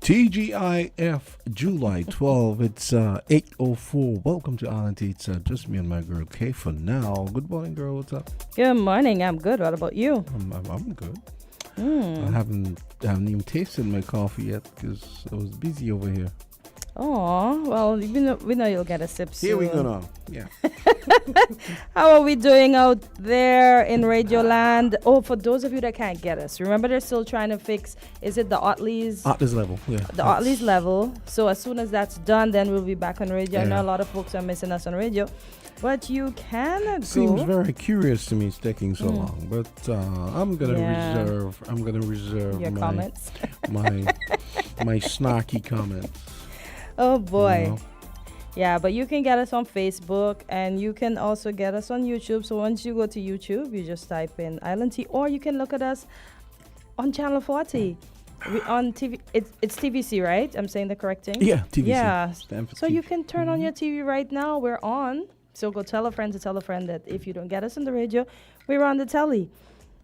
TGIF, July 12. It's 8:04. Welcome to Island. It's just me and my girl Kay for now. Good morning, girl. What's up? Good morning. I'm good. What about you? I'm good. I haven't even tasted my coffee yet because I was busy over here. Oh, well, we know you'll get a sip soon. Here we go now. Yeah. How are we doing out there in Radio Land? Oh, for those of you that can't get us, remember they're still trying to fix, is it the Otley's? Otley's level, yeah. The Otley's level. So as soon as that's done, then we'll be back on radio. Yeah. I know a lot of folks are missing us on radio. But you can go. Seems very curious to me it's taking so long. But I'm gonna reserve your my comments. my snarky comments. Oh boy. You know? Yeah, but you can get us on Facebook and you can also get us on YouTube. So once you go to YouTube, you just type in Island Tea, or you can look at us on Channel 40. We on TV. It's TVC, right? I'm saying the correct thing? Yeah, TVC. Yeah. So TV. you can turn on your TV right now. We're on. So go tell a friend that if you don't get us on the radio, we're on the telly.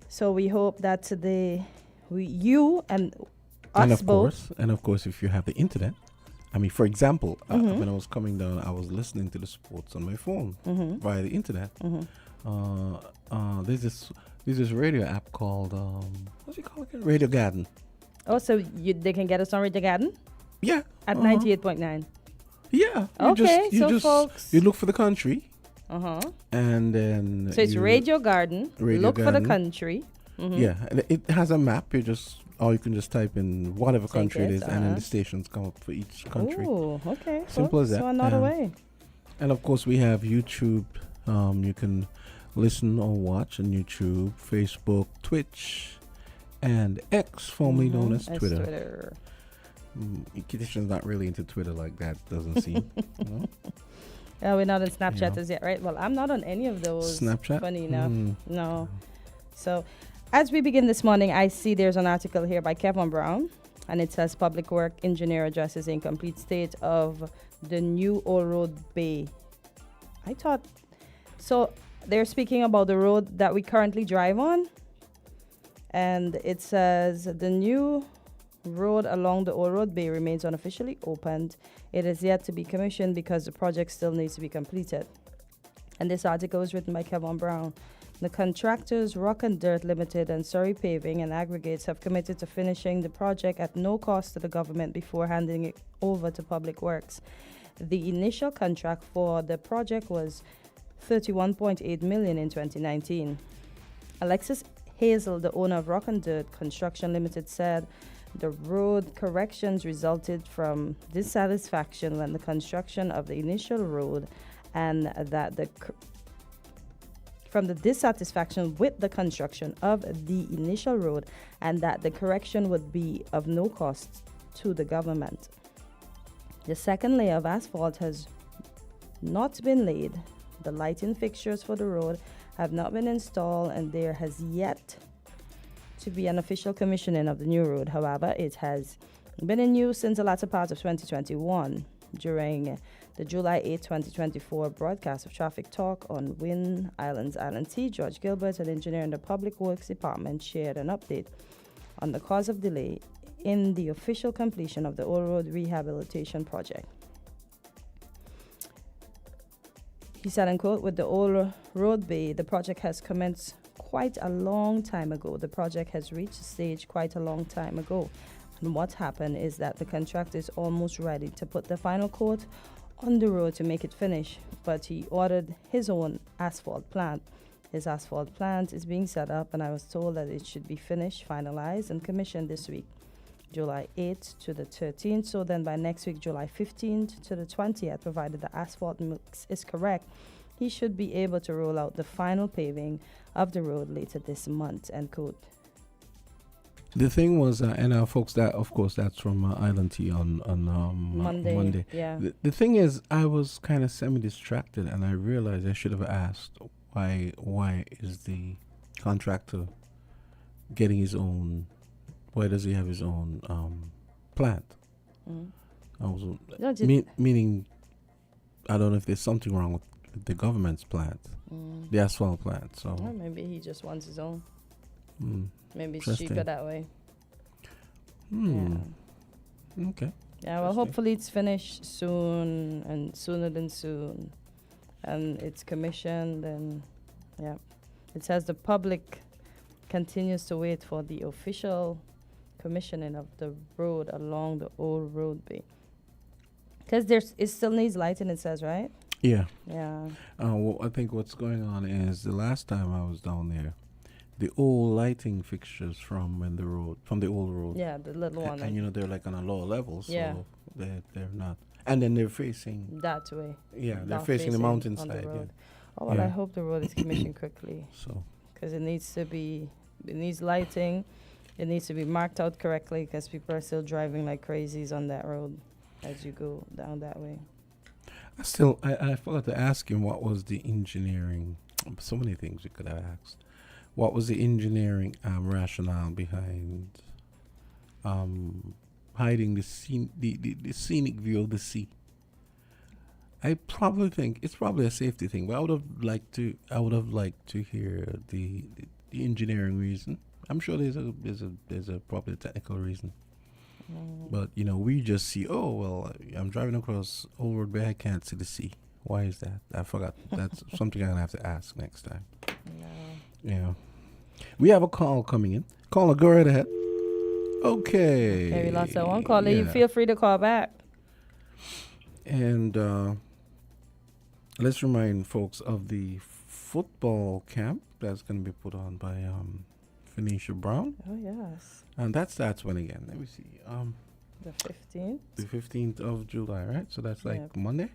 So we hope that today you and us both. And of course, if you have the internet. I mean, for example, when I was coming down, I was listening to the sports on my phone via the internet. There's this radio app called what's it called again? Radio Garden. Oh, so they can get us on Radio Garden? Yeah. At 98.9. Yeah. Folks, you look for the country. And then so it's Radio Garden. Look for the country. Yeah, and it has a map. Or you can just type in whatever country it is, and then the stations come up for each country. Oh, okay. Simple as that. So another way. And of course, we have YouTube. You can listen or watch on YouTube, Facebook, Twitch, and X, formerly known as Twitter. Kitchen's not really into Twitter like that, doesn't seem. Yeah, we're not on Snapchat as yet, right? Well, I'm not on any of those. Snapchat? Funny enough. No. So, as we begin this morning, I see there's an article here by Kevin Brown, and it says Public Work Engineer addresses incomplete state of the new Old Road Bay. I thought, so they're speaking about the road that we currently drive on, and it says the new road along the Old Road Bay remains unofficially opened. It is yet to be commissioned because the project still needs to be completed. And this article is written by Kevin Brown. The contractors Rock and Dirt Limited and Surrey Paving and Aggregates have committed to finishing the project at no cost to the government before handing it over to Public Works. The initial contract for the project was $31.8 million in 2019. Alexis Hazel, the owner of Rock and Dirt Construction Limited, said the road corrections resulted from dissatisfaction when the construction of the initial road and that from the dissatisfaction with the construction of the initial road and that the correction would be of no cost to the government. The second layer of asphalt has not been laid. The lighting fixtures for the road have not been installed, and there has yet to be an official commissioning of the new road. However, it has been in use since the latter part of 2021 during the July 8, 2024 broadcast of Traffic Talk on Win Island's Island Tea. George Gilbert, an engineer in the Public Works Department, shared an update on the cause of delay in the official completion of the Old Road Rehabilitation Project. He said, and quote, with the Old Road Bay, the project has commenced quite a long time ago. The project has reached a stage quite a long time ago. And what happened is that the contractor is almost ready to put the final coat on the road to make it finish, but he ordered his own asphalt plant. His asphalt plant is being set up, and I was told that it should be finished, finalized, and commissioned this week, July 8th to the 13th. So then by next week, July 15th to the 20th, provided the asphalt mix is correct, he should be able to roll out the final paving of the road later this month, end quote. The thing was, and folks, that of course that's from Island Tea on Monday. Yeah. The thing is, I was kind of semi-distracted, and I realized I should have asked why is the contractor getting his own? Why does he have his own plant? I was meaning, I don't know if there's something wrong with the government's plant, the asphalt plant. So or maybe he just wants his own. Maybe it's Interesting. cheaper that way. Yeah. Okay. Yeah, well, Interesting. hopefully it's finished soon and sooner than soon. And it's commissioned, and yeah. It says the public continues to wait for the official commissioning of the road along the old road bay. Because it still needs lighting, it says, right? Yeah. Yeah. Well, I think what's going on is the last time I was down there, the old lighting fixtures from the old road. Yeah, the little one. And you know they're like on a lower level, so Yeah. they're not. And then they're facing. That way. Yeah, they're Not facing the on mountainside. the Yeah. road. Oh, well, I Yeah. hope the road is commissioned quickly. So. Because it needs lighting. It needs to be marked out correctly because people are still driving like crazies on that road as you go down that way. I forgot to ask him what was the engineering. So many things we could have asked. What was the engineering rationale behind hiding the scenic view of the sea? I probably think it's probably a safety thing, but I would have liked to hear the engineering reason. I'm sure there's a probably a technical reason. But you know, we just see, oh well, I'm driving across Old Road Bay, I can't see the sea. Why is that? I forgot. That's something I'm gonna have to ask next time. Yeah. We have a call coming in. Caller, go right ahead. Okay. Maybe lost that one caller. You feel free to call back. And let's remind folks of the football camp that's going to be put on by Phoenicia Brown. Oh, yes. And that starts when again? Let me see. The 15th? The 15th of July, right? So that's like Yep. Monday?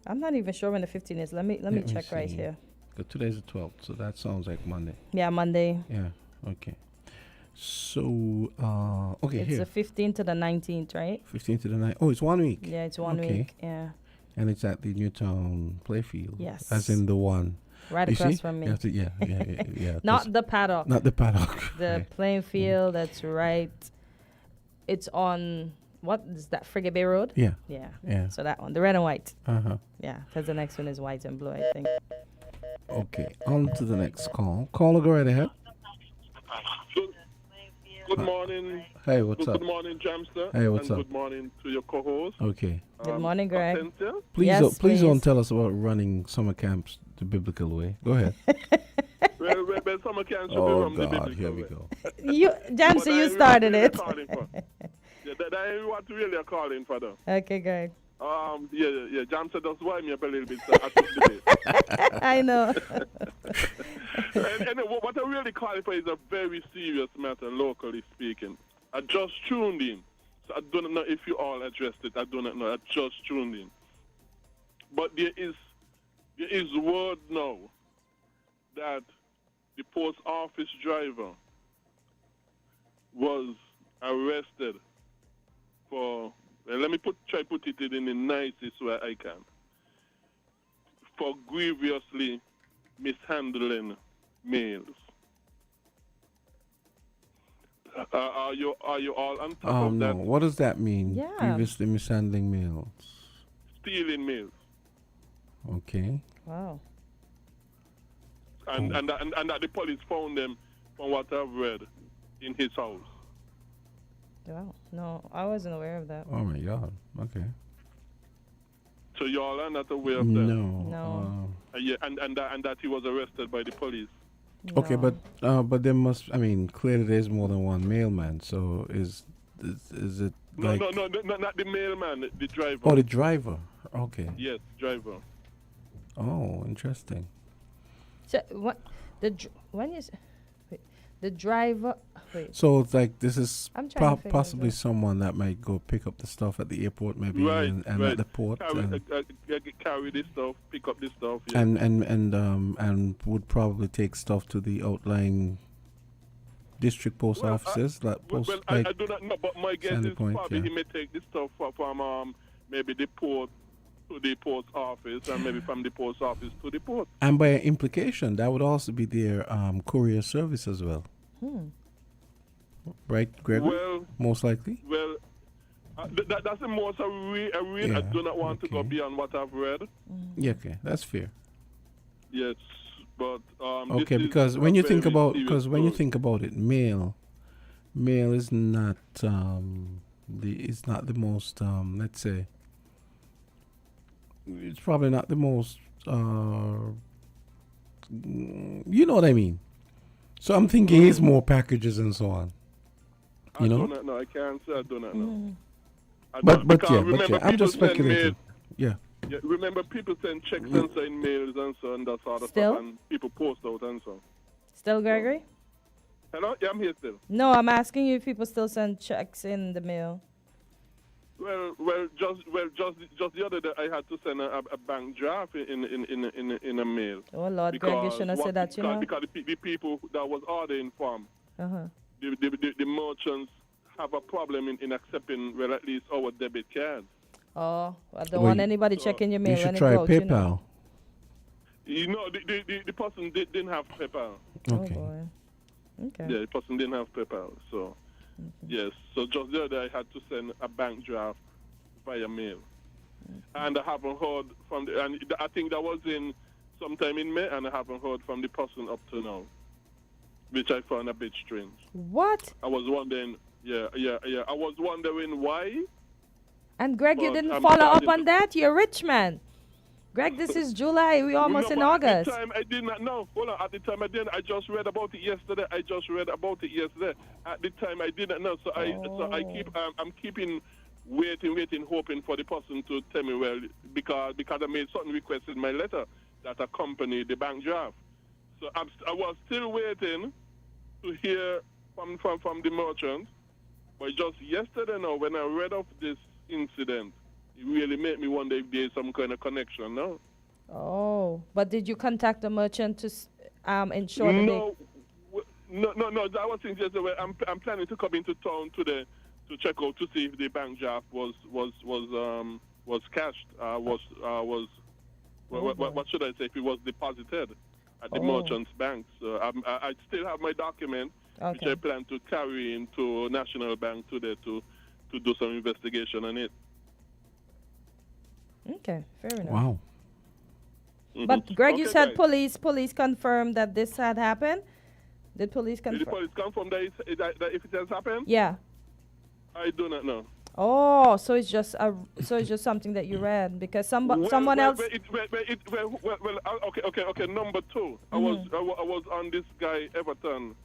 I'm not even sure when the 15th is. Let me check right see. here. Because today's the 12th, so that sounds like Monday. Yeah, Monday. Yeah, okay. So, okay, It's here. the 15th to the 19th, right? 15th to the 9th. Oh, it's 1 week. Yeah, it's 1 Okay. week. Yeah. And it's at the Newtown Playfield. Yes. As in the one. Right You across see? from me. You have to, yeah. Not the paddock. Not the paddock. The right. playing field, that's right. It's on, what is that, Frigate Bay Road? Yeah. Yeah. So that one, the red and white. Uh-huh. Yeah, because the next one is white and blue, I think. Okay, on to the next call. Caller, go right ahead. Good morning. Hey, what's up? Good morning, Jamster. Hey, what's and up? Good morning to your co-host. Okay. Good morning, Greg. Kortensia. Please, Yes, please please. don't tell us about running summer camps the biblical way. Go ahead. well, summer camp should Oh, be from the God, biblical here we way. go. Jamster, you But started really it. calling for. Yeah, that ain't what really are calling for, though. Okay, Greg. Yeah. Jamster does wind me up a little bit, so I took the bait. I know. and what I really calling for is a very serious matter, locally speaking. I just tuned in, so I do not know if you all addressed it. I do not know. I just tuned in. But there is word now that the post office driver was arrested for, well, let me try put it in the nicest way I can, for grievously mishandling mails. Are you all on top of No. that? What does that mean? Yeah. Previously mishandling mails. Stealing mails. Okay. Wow. And that the police found them, from what I've read, in his house. Wow. No, I wasn't aware of that. Oh my God. Okay. So you all are not aware of that? No. Yeah, and that he was arrested by the police. Okay, No. but there must. I mean, clearly there's more than one mailman. So is it like? No, not the mailman, the driver. Oh, the driver. Okay. Yes, driver. Oh, interesting. So what? When is the driver? Wait. So it's like this is I'm trying to figure it possibly out. someone that might go pick up the stuff at the airport, maybe, Right, and right. at the port, Carry this stuff, pick up this stuff. Yeah. and would probably take stuff to the outlying district post offices, like post. I like, do not know, but my guess Sandy is Point, probably yeah. he may take this stuff from maybe the port to the post office, and maybe from the post office to the port. and by implication, that would also be their courier service as well, right, Gregory? Well, Most likely. that's the most I read. Yeah, I do not want to go okay. beyond what I've read. Yeah, okay, that's fair. Yes, but Okay, this is because a when you think very about serious when you story. think about it, mail is not it's not the most, let's say, it's probably not the most, you know what I mean. So I'm thinking it's more packages and so on. I do not know. I can't say I do not know. But yeah, I'm just speculating. Yeah. Yeah, remember people send checks and send mails and so and that sort of Still? stuff, and people post out and so. Still, Gregory? Hello? Yeah, I'm here still. No, I'm asking you if people still send checks in the mail. Just the other day I had to send a bank draft in a mail. Oh Lord, Greg, you shouldn't have said that, you know. Because the people that was ordering from, Uh-huh. the merchants have a problem in accepting, well, at least our debit cards. Oh, I don't want anybody checking your mail. You should when try it goes, PayPal. You know, the person didn't have PayPal. Okay. Oh boy. Okay. Yeah, the person didn't have PayPal. So, yes. So just the other day I had to send a bank draft via mail. And I haven't heard from and I think that was in sometime in May, and I haven't heard from the person up to now, which I found a bit strange. What? I was wondering, I was wondering why. And Greg, you But didn't I'm follow up starting on to- that? You're a rich man. Greg, this is July. We're almost in At August. the time, I did not know. Hold on. At the time, I didn't. I just read about it yesterday. At the time, I didn't know. So I keep. I'm keeping waiting, hoping for the person to tell me. Well, because I made certain requests in my letter that accompanied the bank draft. So I was still waiting to hear from the merchant. But just yesterday, now, when I read of this incident, it really made me wonder if there's some kind of connection, no? Oh, but did you contact the merchant to ensure that No, that was in just the way. I'm planning to come into town today to check out to see if the bank draft was cashed. What should I say? If it was deposited at the merchant's bank. So I still have my document, which I plan to carry into National Bank today to do some investigation on it. Okay, fair enough. Wow. But Greg, you said guys. police confirmed that this had happened. Did police Did the confirm? police confirm that if it has happened? Yeah. I do not know. Oh, so it's just something that you read because someone else. Okay. Number two, I was on this guy Everton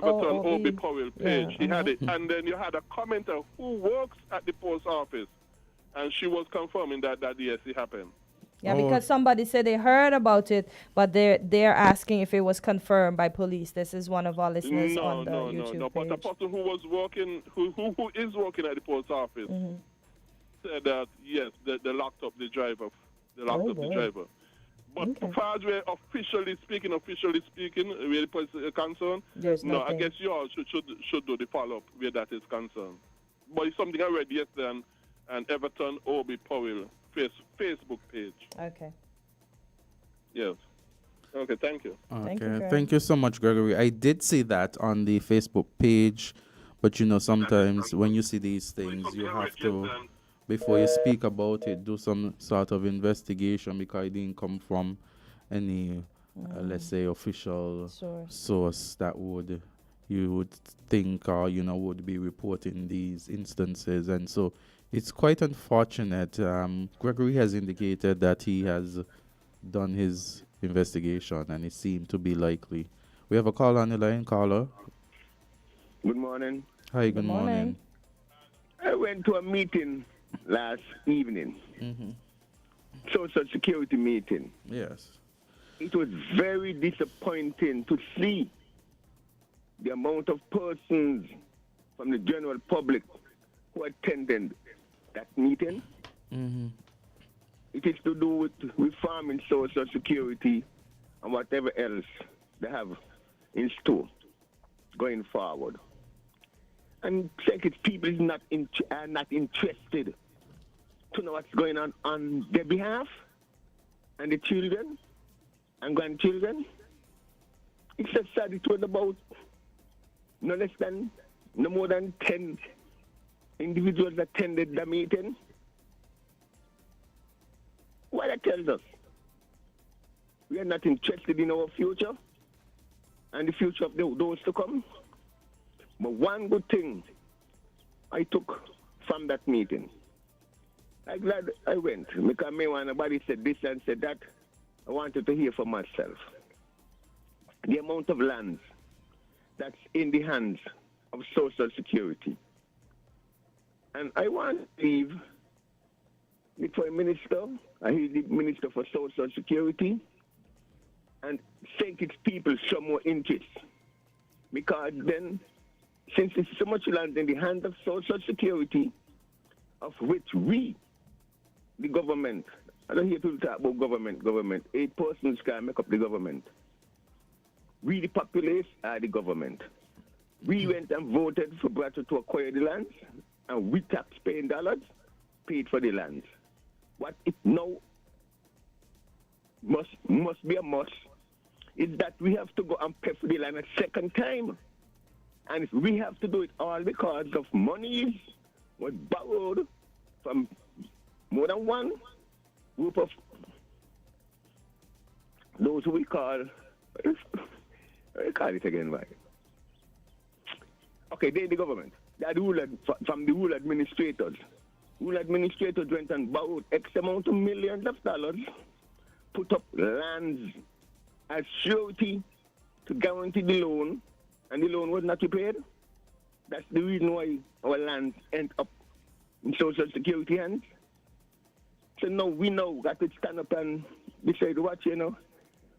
Oh, Obi Powell page. yeah, He had it, and then you had a commenter who works at the post office, and she was confirming that yes, it happened. Yeah, because somebody said they heard about it, but they're asking if it was confirmed by police. This is one of our listeners on the YouTube No. But the page. person who was working, who is working at the post office, said that yes, they locked up the driver. They locked up the driver. But as far as we're officially speaking, where the police is concerned, There's no, nothing. I guess you all should do the follow up where that is concerned. But it's something I read yesterday and Everton Obi Powell Facebook page. Okay. Yes. Okay, thank you. Thank you, Okay, Greg. thank you so much, Gregory. I did see that on the Facebook page, but sometimes when you see these things, you have to, before you speak about it, do some sort of investigation because it didn't come from any, let's say, official source that you would think or would be reporting these instances, and so it's quite unfortunate. Gregory has indicated that he has done his investigation and it seemed to be likely. We have a call on the line. Caller. Good morning. Hi, good morning. I went to a meeting last evening, Social Security meeting. Yes. It was very disappointing to see the amount of persons from the general public who attended that meeting. It is to do with reforming Social Security and whatever else they have in store going forward. And second, people are not interested to know what's going on their behalf and the children and grandchildren. It's just sad. It was about no more than 10 individuals attended the meeting. What that tells us, we are not interested in our future and the future of those to come. But one good thing I took from that meeting. I'm glad I went because me when nobody said this and said that, I wanted to hear for myself. The amount of lands that's in the hands of Social Security. And I want to leave the Prime Minister, the Minister for Social Security, and sink its people some more interest. Because then, since it's so much land in the hands of Social Security, of which we, the government, I don't hear people talk about government. 8 persons can make up the government. We, the populace, are the government. We went and voted for Brato to acquire the lands, and we tax-paying dollars paid for the lands. What it now must be a must is that we have to go and pay for the land a second time. And we have to do it all because of monies was borrowed from more than one group of those who we call, I call it again, right? Okay, they're the government. They're the rule from the rule administrators. Rule administrators went and borrowed X amount of millions of dollars, put up lands as surety to guarantee the loan, and the loan was not repaid. That's the reason why our lands end up in Social Security hands. So now we know that to stand up and decide what,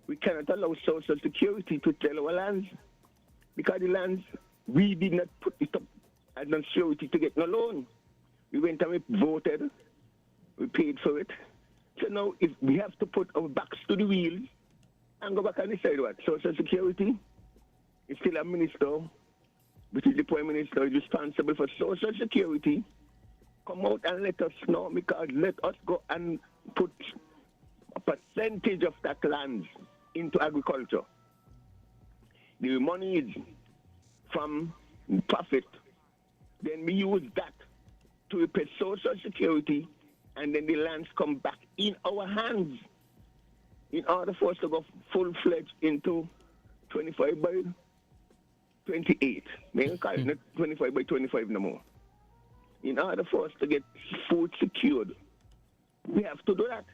we cannot allow Social Security to sell our lands because the lands, we did not put it up as non surety to get no loan. We went and we voted, we paid for it. So now if we have to put our backs to the wheels and go back and decide what, Social Security is still a minister, which is the Prime Minister, is responsible for Social Security. Come out and let us know, because let us go and put a percentage of that land into agriculture. The money is from profit. Then we use that to repay Social Security, and then the lands come back in our hands in order for us to go full-fledged into 25 by 28. Maybe call it not 25 by 25 no more. In order for us to get food secured, we have to do that.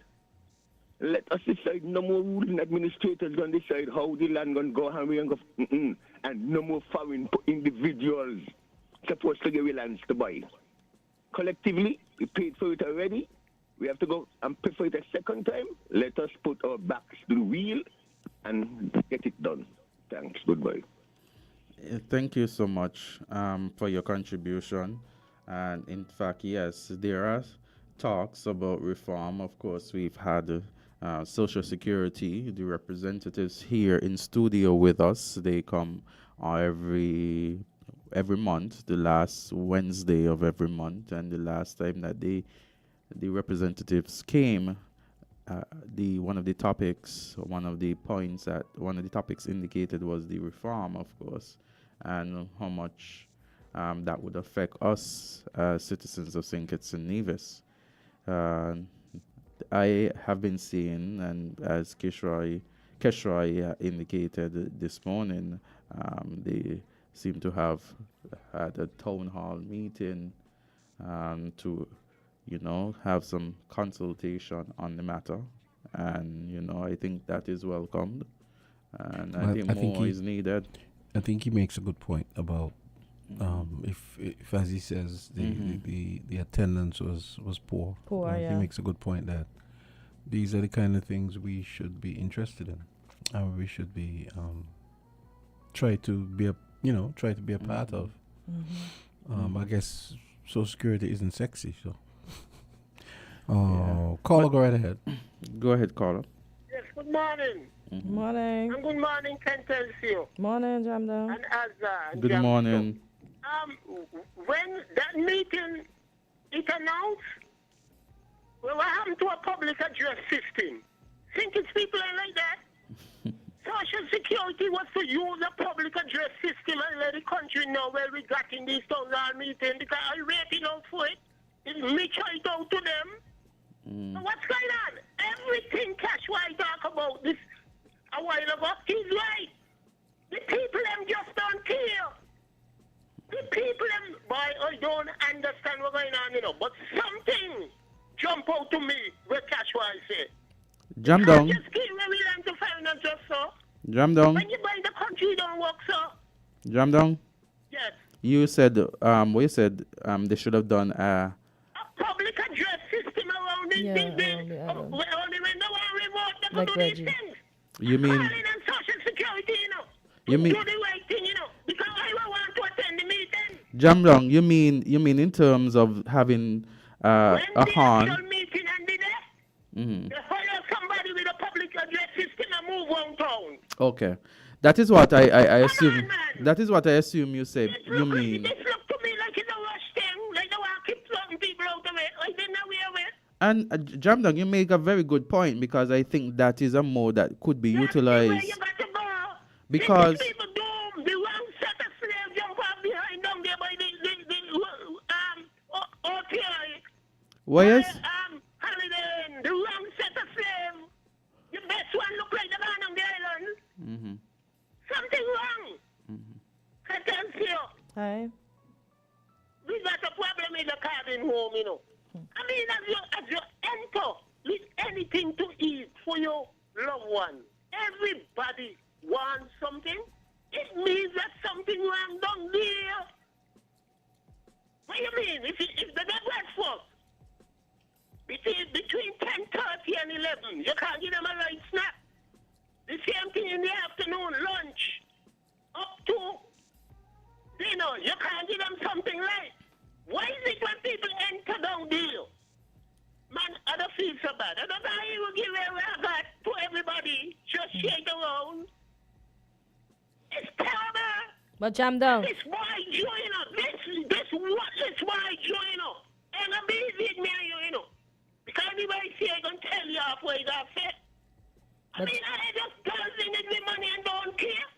Let us decide. No more ruling administrators going to decide how the land going to go, how we going to go, and no more foreign individuals supposed to give lands to buy. Collectively, we paid for it already. We have to go and pay for it a second time. Let us put our backs to the wheel and get it done. Thanks. Goodbye. Thank you so much for your contribution. And in fact, yes, there are talks about reform. Of course, we've had Social Security, the representatives here in studio with us. They come every month, the last Wednesday of every month. And the last time that the representatives came, one of the topics indicated was the reform, of course, and how much that would affect us citizens of St. Kitts and Nevis. I have been seeing, and as Keshroy indicated this morning, they seem to have had a town hall meeting to, have some consultation on the matter. And, I think that is welcomed. And I think more is needed. I think he makes a good point about if as he says the attendance was poor. Yeah. He makes a good point that these are the kind of things we should be interested in, and we should be try to be a part of. I guess Social Security isn't sexy, so. Caller, go right ahead. Go ahead, caller. Yes, good morning. Morning. And good morning, Kortensia. Morning, Jamdo. And Azard. Good morning. When that meeting it announced, well, what happened to a public address system? Think it's people ain't like that? Social Security was to use a public address system and let the country know where we got in this town hall meeting, because I rating out for it. Me try it out to them. So what's going on? Everything Cash White talk about this a while ago is right. The people them just don't care. The people them boy, I don't you know, but something jump out to me where Cashwa say. Jam down. Just keep where we learn to finance just so. Jam down. When you buy the country, you don't work, so. Jam down. Yes. You said what you said they should have done A public address system around the Yeah, thing. around the island. Only when no one remote, they Like could do these Reggie. things. you mean Calling and social security, you know. You mean- do the right thing, you know. Because I don't want to attend the meeting. jam down, you mean in terms of having When a the horn. actual meeting and the day, Mhm. they hire somebody with a public address system and move around town. Okay. That is what I Come assume. on, man. That is what I assume you said. It You look, mean this look to me like it's a rush thing. Like they want to keep floating people out of it. Like they're not aware of it. and jam down, you make a very good point because I think that is a mode that could be That's the way utilized. you got to go. Because- These people doomed. The wrong set of slaves jump out behind them there by the OTI. Why yes? Holiday, the wrong set of slaves. The best one look like the man on the island. Mm-hmm. Something wrong. Kortensia. Hi. We got a problem in the cabin home, you know. I mean, as you enter with anything to eat for your loved one, everybody wants something. It means that something wrong down there. What do you mean? If they get breakfast between 10:30 and 11, you can't give them a light snack. The same thing in the afternoon, lunch, up to dinner, you can't give them something light. Why is it when people enter down there? Man, I don't feel so bad. I don't know how you will give away what I got to everybody. Just shake around. It's terrible. But jam down. This boy join up. This boy join up. And I'm busy with me, you know. Because anybody say I can tell you halfway that fit. I But- mean, I just dancing with the money and don't care.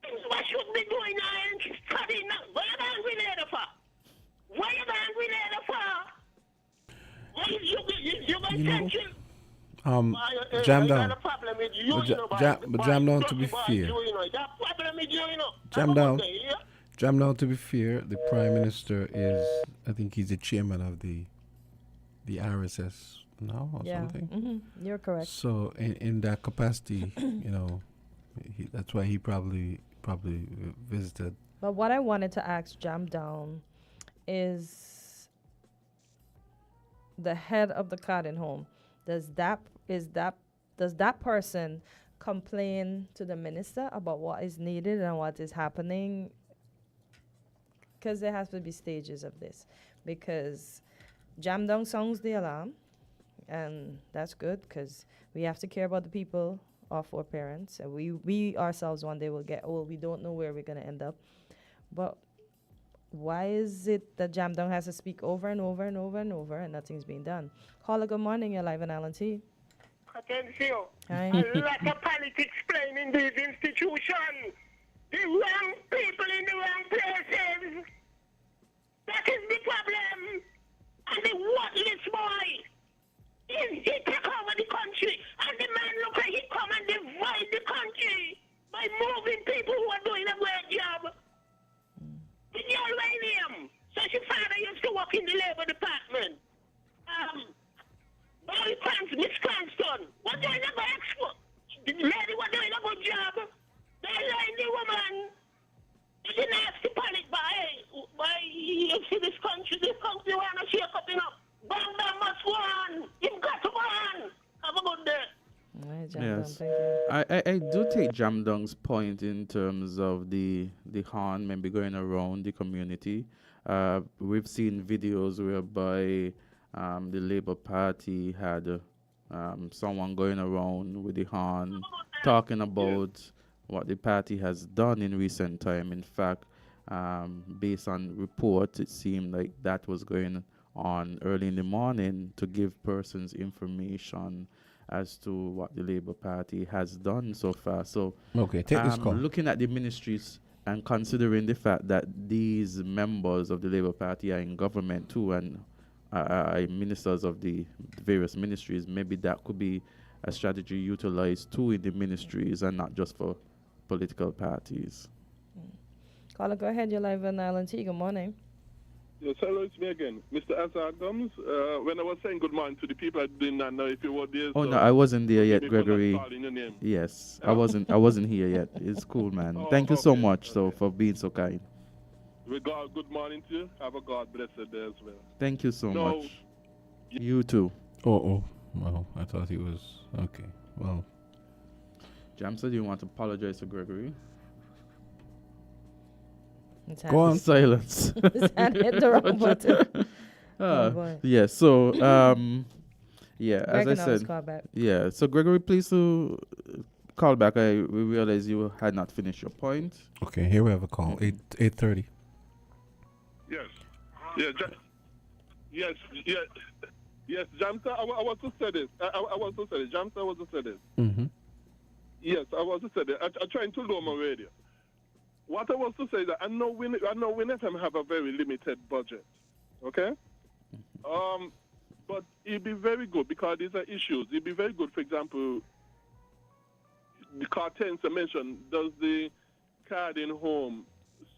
Things what should be doing now and studying now. What are you angry later for? What are you angry later for? What is you going to know, tell you? Jam I got down. a problem with you, But you know, but jam down to be boy, fair. you know, that problem with you, you know. Jam Have a down. good day, yeah? Jam down to be fair, the Prime Minister is, I think he's the chairman of the RSS now or Yeah. something. You're correct. So in that capacity, you know, that's why he probably visited. But what I wanted to ask Jam Down is the head of the Carden home. Does that person complain to the minister about what is needed and what is happening? Because there has to be stages of this. Because Jam Down sounds the alarm, and that's good because we have to care about the people of our parents. And we ourselves one day will get old. We don't know where we're going to end up. But why is it that Jam Down has to speak over and over and over and over and nothing's being done? Caller, good morning. You're live on LNT. Attention. Hi. A lot of politics playing in these institutions. The wrong people in the wrong places. That is the problem. And the worthless boy he take over the country. And the man look like he come and divide the country by moving people who are doing a great job. The girl by name. So she father used to work in the labor department. Miss Cranston, what doing a good export? The lady was doing a good job. They line the woman. They didn't ask the panic by you see this country wanna shake up, you know. Bang bang must go on. You've got to go on. Have a good day. All right, Jam Yes. Down, thank you. I do take Jam Down's point in terms of the horn maybe going around the community. We've seen videos whereby the Labour Party had someone going around with the horn talking about what the party has done in recent time. In fact, based on reports, it seemed like that was going on early in the morning to give persons information as to what the Labour Party has done so far. So, Okay, take this call. looking at the ministries and considering the fact that these members of the Labour Party are in government too and are ministers of the various ministries, maybe that could be a strategy utilized too in the ministries and not just for political parties. Caller, go ahead. You're live on LNT. Good morning. Yes, hello, it's me again. Mr. Azard Gumbs. When I was saying good morning to the people, I did not know if you were there. Oh so no, I wasn't there yet, forgive me for not Gregory. calling your name. Yes, Huh? I wasn't here yet. It's cool, man. Oh, Thank you so okay, much okay. for being so kind. Regard, good morning to you. Have a God blessed day as well. Thank you so No. much. You too. Oh. Well, I thought he was okay. Well, Jamsa, do you want to apologize to Gregory? go on. Silence. Hit the wrong button. Oh, boy. Yeah. So yeah, as I Greg and was said, called back. yeah. So Gregory, please to call back. We realized you had not finished your point. Okay, here we have a call. 8:30. Yes. Yeah. Yes, Jamsa, I was to say this. I was to say this. Jamsa, I was to say this. Mm-hmm. Yes, I was to say this. I'm trying to lower my radio. What I was to say is that I know Win FM have a very limited budget. Okay? But it'd be very good because these are issues. It'd be very good, for example, the Kortensia mentioned, does the Carty home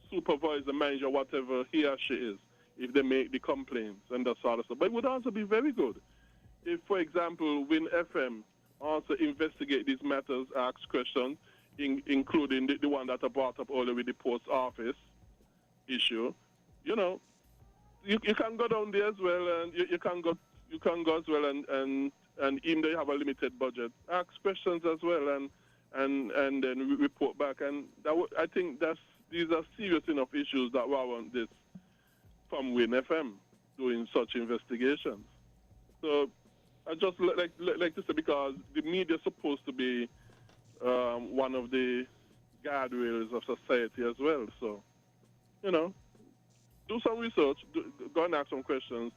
supervisor, manager, whatever he or she is, if they make the complaints and that sort of stuff. But it would also be very good if, for example, Win FM also investigate these matters, ask questions, including the one that I brought up earlier with the post office issue. You know, you can go down there as well, and you can go as well, and even though you have a limited budget, ask questions as well, and then report back. And I think these are serious enough issues that warrant this from Win FM doing such investigations. So I just like to say, because the media is supposed to be one of the guardrails of society as well. So, you know, do some research, go and ask some questions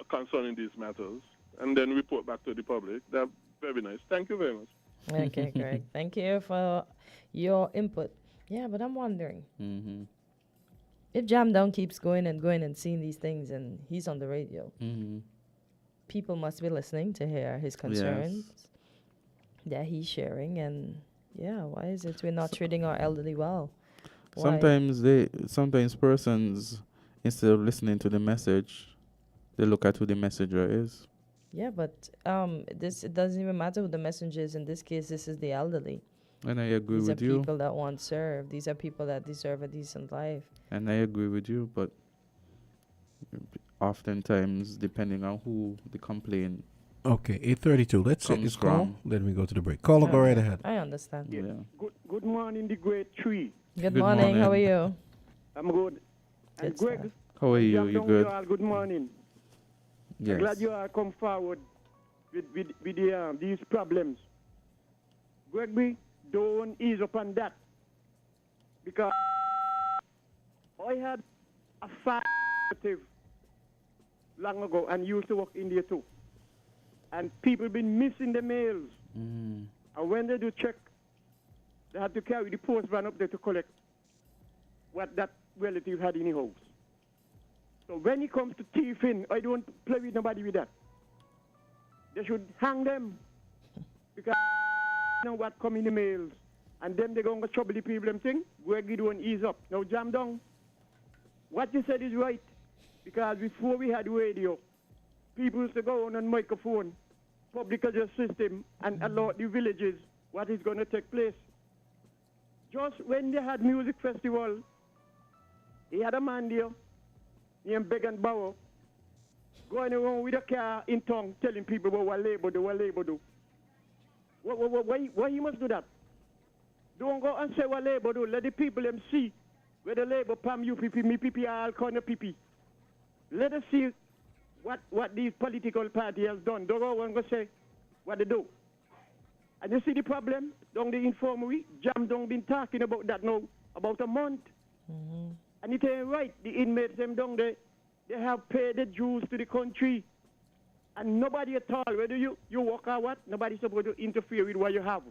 concerning these matters, and then report back to the public. That's very nice. Thank you very much. Okay, Greg. Thank you for your input. Yeah, but I'm wondering if Jam Down keeps going and seeing these things, and he's on the radio. People must be listening to hear his concerns that he's sharing, and why is it we're not treating our elderly well? Why? Sometimes persons, instead of listening to the message, they look at who the messenger is. Yeah, but it doesn't even matter who the messenger is. In this case, this is the elderly. And I agree These with are you. people that want served. These are people that deserve a decent life. And I agree with you, but oftentimes, depending on who the complaint. Okay, 8:32. Let's take this call. from. Then we go to the break. Caller, go right ahead. I understand. Yeah. Good morning, the great tree. Good Good morning. How are morning. you? I'm good. Good And Greg, stuff. How are you? jump You down good? all good morning. I'm glad Yes. you all come forward with these problems. Gregory, don't ease up on that. Because I had a relative long ago and used to work in there too. And people been missing the mails. And when they do check, they have to carry the postman up there to collect what that relative had in his house. So when it comes to thieving, I don't play with nobody with that. They should hang them because you know what come in the mails. And then they're going to trouble the people and thing. Greg, don't ease up. Now jam down. What you said is right. Because before we had radio, people used to go on microphone, public address system, and allow the villages what is going to take place. Just when they had music festival, he had a man there named Beg and Bower going around with a car in town telling people what labor do. Why you must do that? Don't go and say what labor do. Let the people them see where the labor pam you PP, me PP, all kind of PP. Let us see what these political party has done. Don't go and go say what they do. And you see the problem? Down the infirmary, Jam don't been talking about that now about a month. And it ain't right. The inmates them down there, they have paid the dues to the country. And nobody at all, whether you work or what, nobody's supposed to interfere with what you have.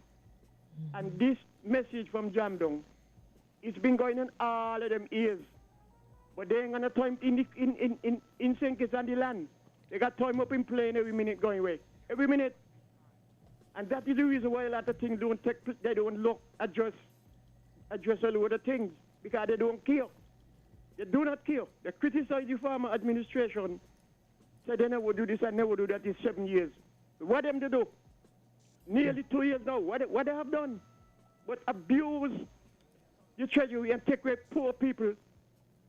And this message from Jamdong, it's been going on all of them years. But they ain't gonna time in St. Kitts and the land. They got time up in plane every minute going away. Every minute. And that is the reason why a lot of things don't take place. They don't look, address a lot of things. Because they don't care. They do not care. They criticize the former administration. Say they never do this and never do that in 7 years. What them to do? Nearly 2 years now. What they have done? But abuse the treasury and take away poor people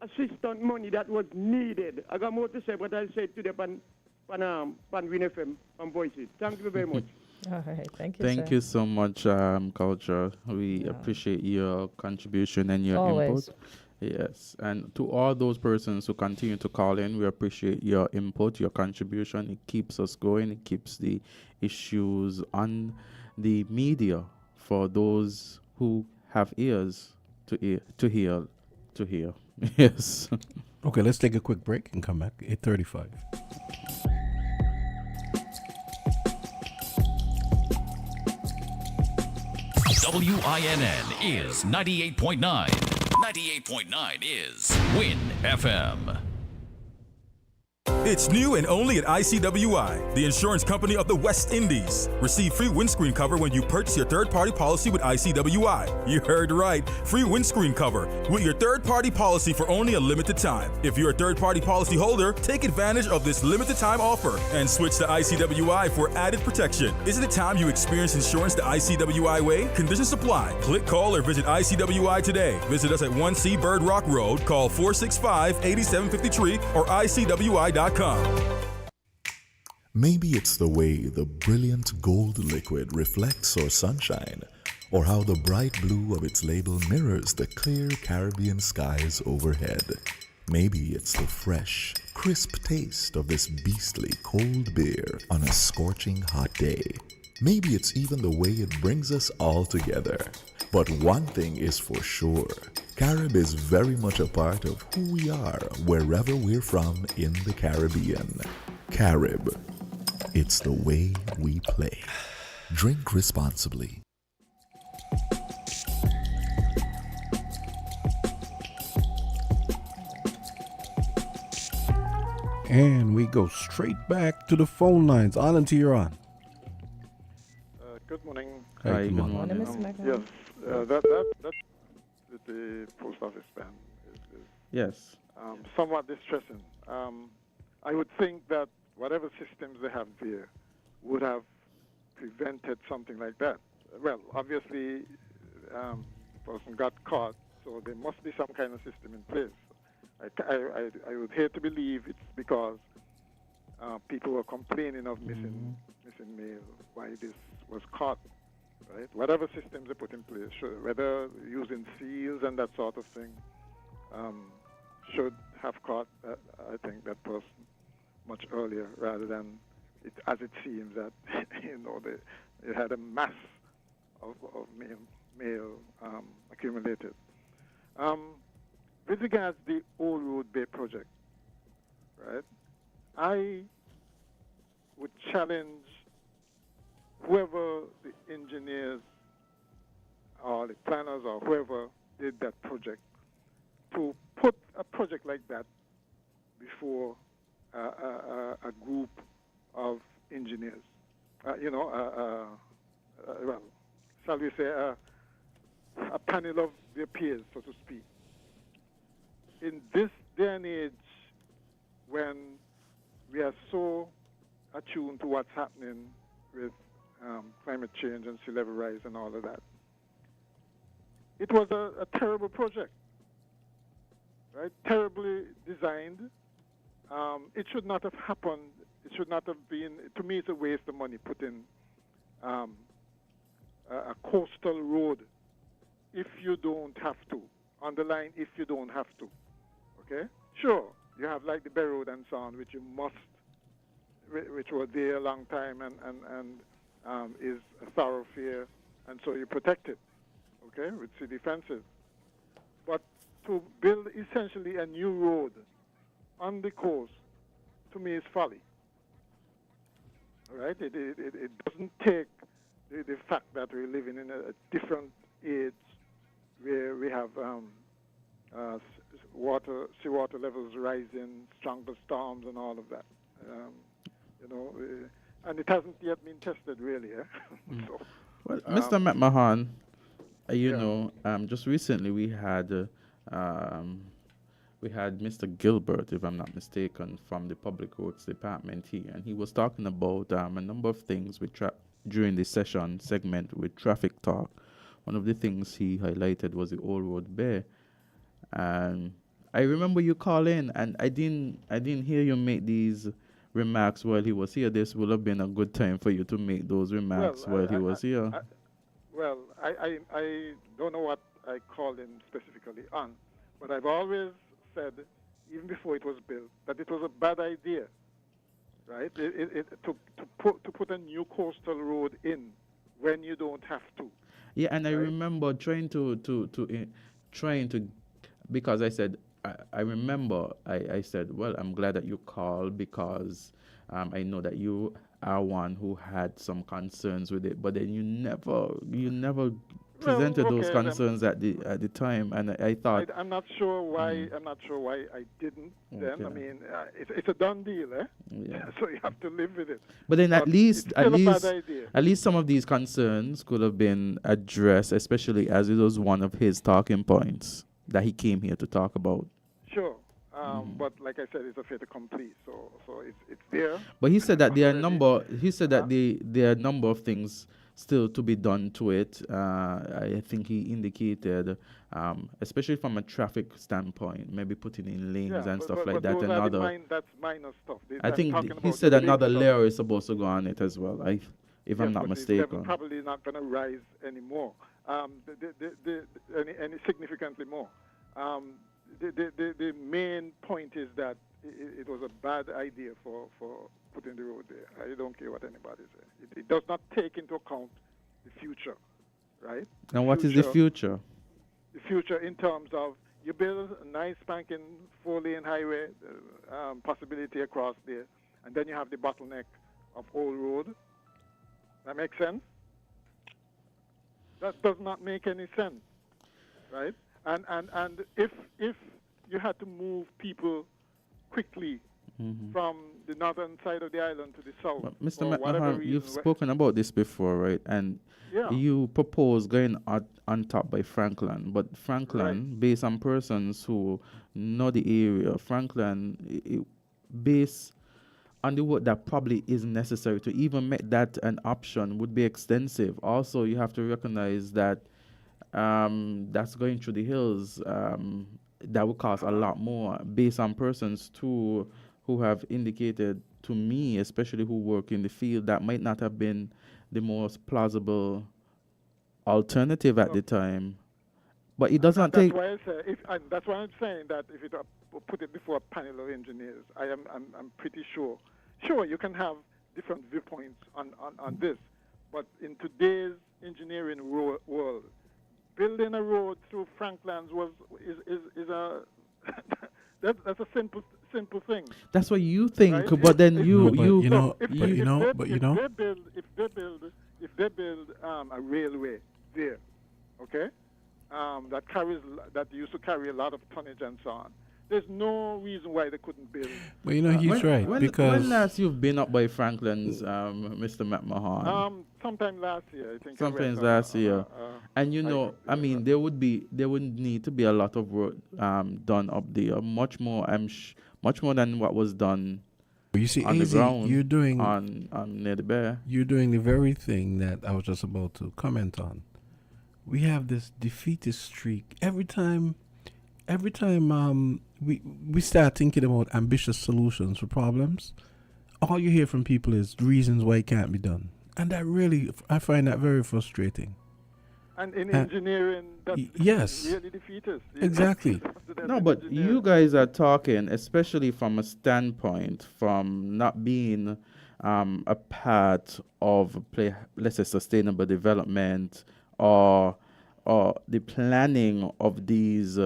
assistance money that was needed. I got more to say, but I'll say it today on WINNFM on Voices. Thank you very much. All right, thank you, Thank sir. you so much, Culture. We appreciate your contribution and your Always. input. Yes, and to all those persons who continue to call in, we appreciate your input, your contribution. It keeps us going. It keeps the issues on the media for those who have ears to hear. Yes. Okay, let's take a quick break and come back. 8:35. WINN is 98.9. 98.9 is Win FM. It's new and only at ICWI, the insurance company of the West Indies. Receive free windscreen cover when you purchase your third-party policy with ICWI. You heard right. Free windscreen cover with your third-party policy for only a limited time. If you're a third-party policy holder, take advantage of this limited time offer and switch to ICWI for added protection. Isn't it time you experience insurance the ICWI way? Conditions apply. Click, call, or visit ICWI today. Visit us at 1C Bird Rock Road. Call 465-8753 or ICWI.com. Maybe it's the way the brilliant gold liquid reflects our sunshine, or how the bright blue of its label mirrors the clear Caribbean skies overhead. Maybe it's the fresh, crisp taste of this beastly cold beer on a scorching hot day. Maybe it's even the way it brings us all together. But one thing is for sure, Carib is very much a part of who we are wherever we're from in the Caribbean. Carib, it's the way we play. Drink responsibly. And we go straight back to the phone lines. On until you're on. Good morning. Hi, good Morning, morning. Mr. McMahon. Yes, that with the post office ban is Yes. somewhat distressing. I would think that whatever systems they have there would have prevented something like that. Well, obviously, person got caught, so there must be some kind of system in place. I would hate to believe it's because people were complaining of missing mail, why this was caught. Right? Whatever systems they put in place, whether using seals and that sort of thing, should have caught, I think, that person much earlier, rather than as it seems that they had a mass of mail accumulated. With regards to the Old Road Bay project, right? I would challenge whoever the engineers or the planners or whoever did that project to put a project like that before a group of engineers. Well, shall we say a panel of their peers, so to speak. In this day and age, when we are so attuned to what's happening with climate change and sea level rise and all of that, it was a terrible project, right? Terribly designed. It should not have happened. It should not have been. To me, it's a waste of money putting a coastal road if you don't have to. Underline, if you don't have to. Okay? Sure, you have like the Bay Road and so on, which you must, which were there a long time and is a thoroughfare, and so you protect it, okay, with city fences. But to build essentially a new road on the coast, to me, is folly. All right? It doesn't take the fact that we're living in a different age where we have seawater levels rising, stronger storms, and all of that. And it hasn't yet been tested, really. So, Well, Mr. McMahon, just recently we had we had Mr. Gilbert, if I'm not mistaken, from the Public Works Department here, and he was talking about a number of things during the segment with Traffic Talk. One of the things he highlighted was the Old Road Bay, and I remember you call in, and I didn't hear you make these remarks while he was here. This would have been a good time for you to make those remarks while he was here. I don't know what I called in specifically on, but I've always said, even before it was built, that it was a bad idea, right? To put a new coastal road in when you don't have to. Yeah, and right? I remember trying to, because I said, I remember I said, well, I'm glad that you called because I know that you are one who had some concerns with it, but then you never presented those concerns at the time, and I thought I'm not sure why I didn't then. Okay. I mean, it's a done deal, eh? Yeah. So you have to live with it. But then at least a bad idea. at least some of these concerns could have been addressed, especially as it was one of his talking points that he came here to talk about. Sure. But like I said, it's a fait accompli. So it's there. But he said that there are a number of things still to be done to it. I think he indicated, especially from a traffic standpoint, maybe putting in lanes and stuff like that. That's minor stuff. I think he said another layer is supposed to go on it as well. If I'm not mistaken. It's probably not going to rise anymore. Any significantly more. The main point is that it was a bad idea for putting the road there. I don't care what anybody says. It does not take into account the future, right? And what is the future? The future in terms of you build a nice spanking 4-lane highway, possibility across there, and then you have the bottleneck of Old Road. That makes sense? That does not make any sense, right? And if you had to move people quickly from the northern side of the island to the south, well, Mr. McMahon, you've spoken about this before, right? And you propose going on top by Franklin, but Franklin, based on persons who know the area, Franklin, based on the work that probably is necessary to even make that an option would be extensive. Also, you have to recognize that that's going through the hills. That would cost a lot more, based on persons too who have indicated to me, especially who work in the field, that might not have been the most plausible alternative at the time. But it does not take. That's why I'm saying that if it put it before a panel of engineers, I'm pretty sure. Sure, you can have different viewpoints on this, but in today's engineering world, building a road through Franklands is a that's a simple thing. That's what you think, right? but then If they build a railway there, okay, that used to carry a lot of tonnage and so on. There's no reason why they couldn't build. But he's right, because when last you've been up by Franklin's, Mr. McMahon? Sometime last year, I think. Sometimes last year, and I mean, there would need to be a lot of work done up there, much more than what was done. You see, on the ground, you're doing on near the bear. You're doing the very thing that I was just about to comment on. We have this defeatist streak every time we start thinking about ambitious solutions for problems. All you hear from people is reasons why it can't be done, and I find that very frustrating. And in engineering, that's really defeatist. Exactly. No, but you guys are talking, especially from a standpoint from not being a part of, let's say, sustainable development or the planning of these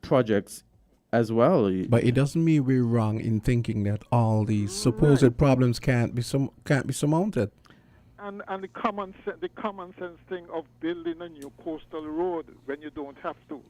projects as well. But it doesn't mean we're wrong in thinking that all these supposed problems can't be surmounted. And the common sense thing of building a new coastal road when you don't have to.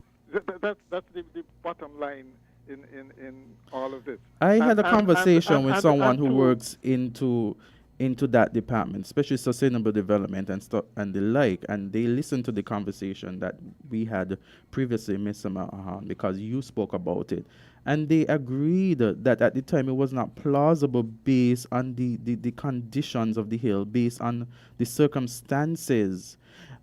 That's the bottom line in all of this. I had a conversation with someone who works into into that department, especially sustainable development and stuff and the like, and they listened to the conversation that we had previously, Mr. Mahan, because you spoke about it, and they agreed that at the time it was not plausible based on the conditions of the hill, based on the circumstances.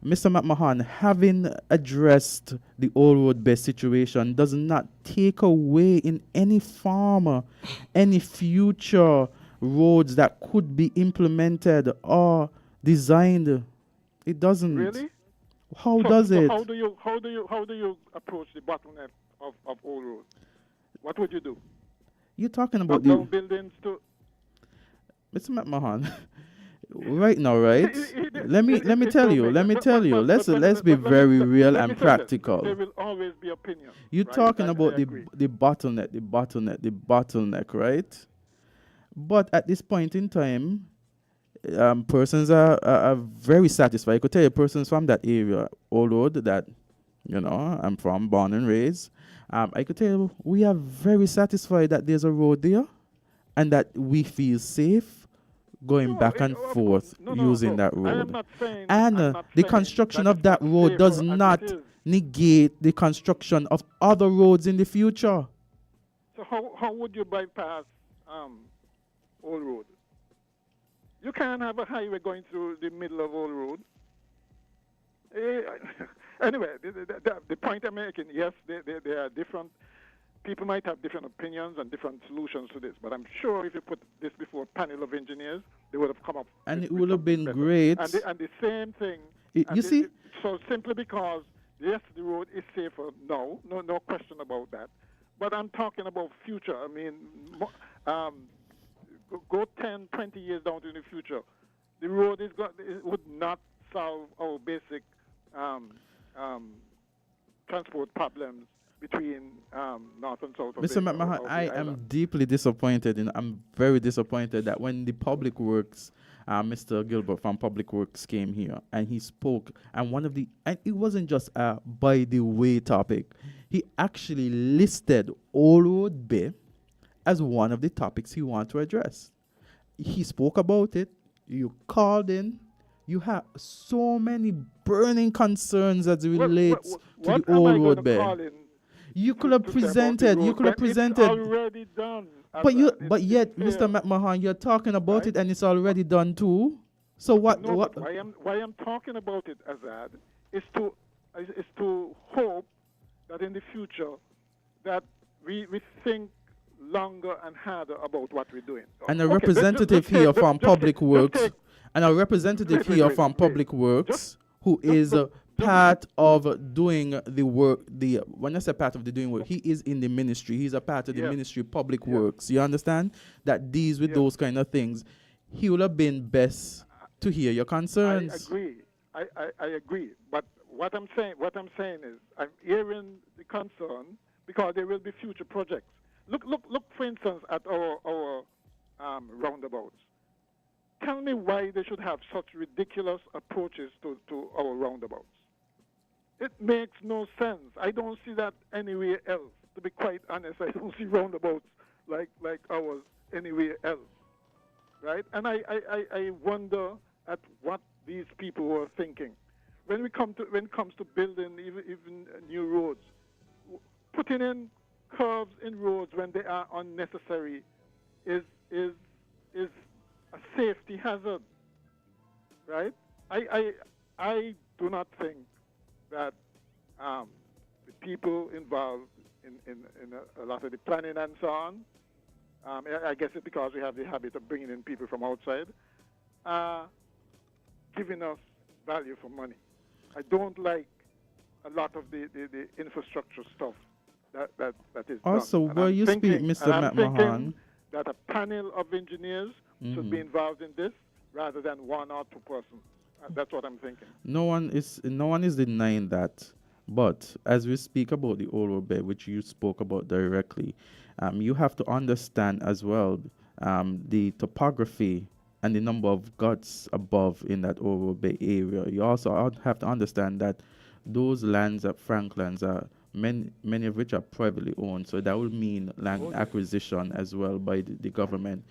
Mr. McMahon, having addressed the Old Road Best situation does not take away in any form any future roads that could be implemented or designed. It doesn't. Really? How does it? How do you approach the bottleneck of Old Road? What would you do? You're talking about Knock down buildings to Mr. McMahon. Right now, right? Let me tell you. Let's be very real and practical. There will always be opinion. You're right? talking I about agree. the bottleneck, right? But at this point in time, persons are very satisfied. I could tell you persons from that area, Old Road, that, I'm from, born and raised. I could tell you we are very satisfied that there's a road there and that we feel safe going back and forth using that road. I am not saying, and the construction of that road does not negate the construction of other roads in the future. So how would you bypass Old Road? You can't have a highway going through the middle of Old Road. Anyway, the point I'm making, yes, there are different. People might have different opinions and different solutions to this, but I'm sure if you put this before a panel of engineers, they would have come up. And it would have been great. And the same thing. See? So simply because, yes, the road is safer now, no question about that. But I'm talking about future. I mean, go 10, 20 years down to the future. The road it would not solve our basic transport problems between north and south. Mr. McMahon, I am deeply disappointed, and I'm very disappointed that when the Public Works, Mr. Gilbert from Public Works came here and he spoke, and it wasn't just a by the way topic. He actually listed Old Road Bay as one of the topics he wanted to address. He spoke about it. You called in. You have so many burning concerns as it relates to the Old Road Bay. You could have presented. It's already done. But yet, Mr. McMahon, you're talking about it, and it's already done too. So what? No, what? Why I'm talking about it, Azard, is to hope that in the future that we think longer and harder about what we're doing. And a representative here from Public Works, who is part of doing the work. When I say part of the doing work, he is in the ministry. He's a part of the Ministry of Public Works. You understand? That deals with those kind of things. He would have been best to hear your concerns. I agree. I agree. But what I'm saying is I'm hearing the concern because there will be future projects. Look for instance at our roundabouts. Tell me why they should have such ridiculous approaches to our roundabouts. It makes no sense. I don't see that anywhere else. To be quite honest, I don't see roundabouts like ours anywhere else. Right? And I wonder at what these people were thinking. When it comes to building even new roads, putting in curves in roads when they are unnecessary is a safety hazard, right? I do not think that the people involved in a lot of the planning and so on, I guess it's because we have the habit of bringing in people from outside, giving us value for money. I don't like a lot of the infrastructure stuff that is also, done. where you speak, Mr. McMahon, that a panel of engineers should be involved in this rather than one or two persons. That's what I'm thinking. No one is denying that. But as we speak about the Old Road Bay, which you spoke about directly, you have to understand as well the topography and the number of guts above in that Old Road Bay area. You also have to understand that those lands, Franklands, are many of which are privately owned. So that would mean land acquisition as well by the government.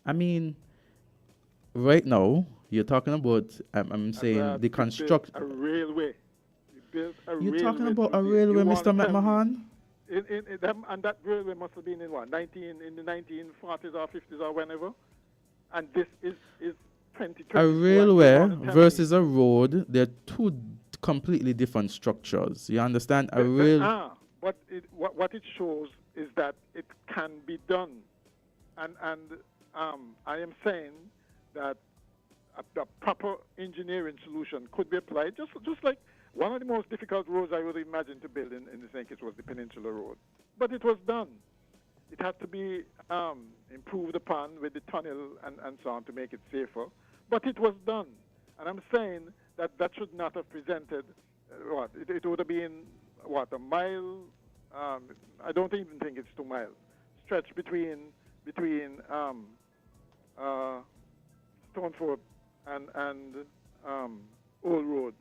I mean, right now, you're talking about, I'm saying Azard, the we built construct. a railway. We built a You're railway. talking about a through railway, You want Mr. to tell me McMahon? And that railway must have been in what, in the 1940s or 50s or whenever? And this is 2024. A and you railway want to tell versus a road, they're two completely different structures. You understand? A rail. But what it shows is that it can be done. And I am saying that a proper engineering solution could be applied, just like one of the most difficult roads I would imagine to build in the same case was the Peninsula Road. But it was done. It had to be improved upon with the tunnel and so on to make it safer. But it was done. And I'm saying that should not have presented, it would have been, a mile, I don't even think it's 2 miles, stretch between Stoneford and Old Road,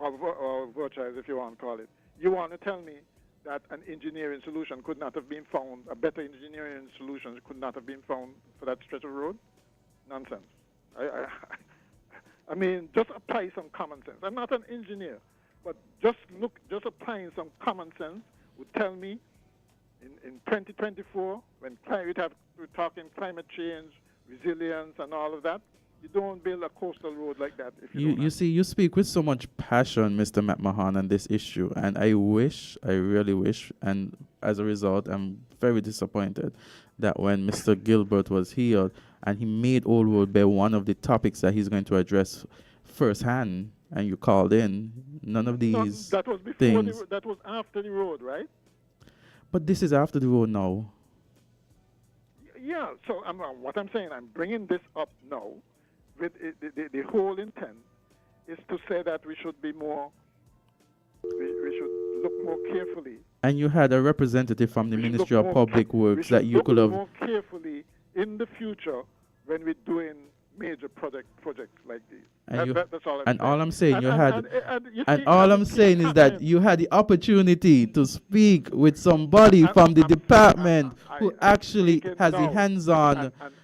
or Virtual, if you want to call it. You want to tell me that an engineering solution could not have been found, a better engineering solution could not have been found for that stretch of road? Nonsense. I mean, just apply some common sense. I'm not an engineer, but just applying some common sense would tell me in 2024, when we're talking climate change, resilience, and all of that, you don't build a coastal road like that. If You see, you speak with so much passion, Mr. McMahon, on this issue, and I really wish, and as a result, I'm very disappointed that when Mr. Gilbert was here and he made Old Road Bay one of the topics that he's going to address firsthand, and you called in, none of these that was before things. that was after the road, right? But this is after the road now. Yeah, so what I'm saying, I'm bringing this up now with the whole intent is to say that we should be more, we should look more carefully. And you had a representative from the Ministry of Public Works that you could have... more carefully in the future when we're doing major projects like these. That's all I'm saying. All I'm saying is that you had the opportunity to speak with somebody from the department who actually has the hands-on. And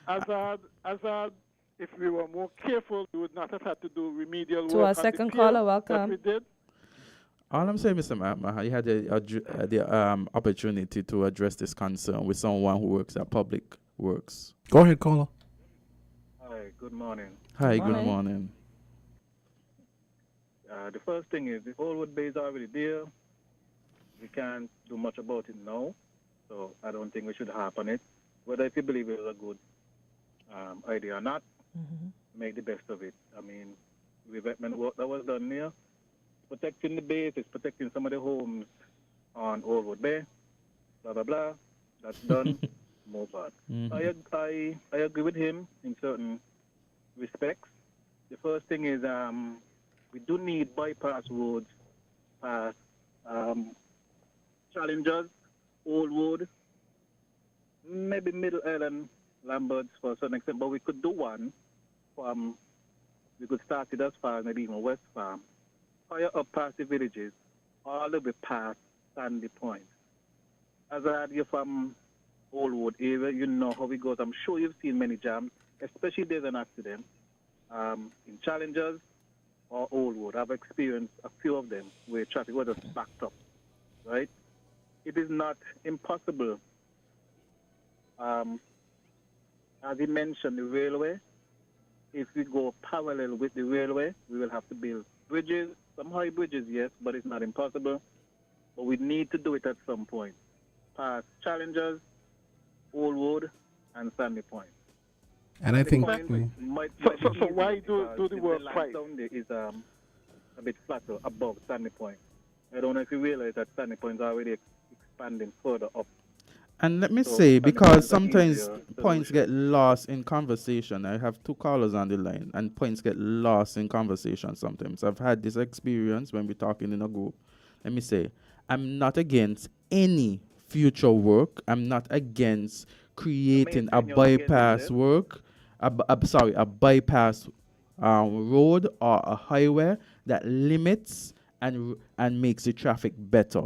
Azard, if we were more careful, we would not have had to do remedial work. To our second caller, welcome. We did. All I'm saying, Mr. Maha, you had the opportunity to address this concern with someone who works at Public Works. Go ahead, caller. Hi, good morning. Hi, good morning. The first thing is the Oldwood Bay is already there. We can't do much about it now, so I don't think we should harp on it. Whether if you believe it is a good idea or not, make the best of it. I mean, revetment work that was done there, protecting the base, is protecting some of the homes on Oldwood Bay, blah, blah, blah. That's done. Move on. I agree with him in certain respects. The first thing is we do need bypass roads past Challengers, Old Road, maybe Middle Island, Lamberts for a certain extent, but we could do one from, we could start it as far as maybe even West Farm, higher up past the villages, all the way past Sandy Point. Azard, you're from Old Road area, you know how it goes. I'm sure you've seen many jams, especially if there's an accident in Challengers or Old Road. I've experienced a few of them where traffic was just backed up, right? It is not impossible. As he mentioned, the railway, if we go parallel with the railway, we will have to build bridges, some high bridges, yes, but it's not impossible. But we need to do it at some point. Past Challengers, Old Road, and Sandy Point. And I think... So why do the work twice? Down there is a bit flatter above Sandy Point. I don't know if you realize that Sandy Point is already expanding further up. And let me say, because sometimes points get lost in conversation. I have two callers on the line, and points get lost in conversation sometimes. I've had this experience when we're talking in a group. Let me say, I'm not against any future work. I'm not against creating a bypass a bypass road or a highway that limits and makes the traffic better.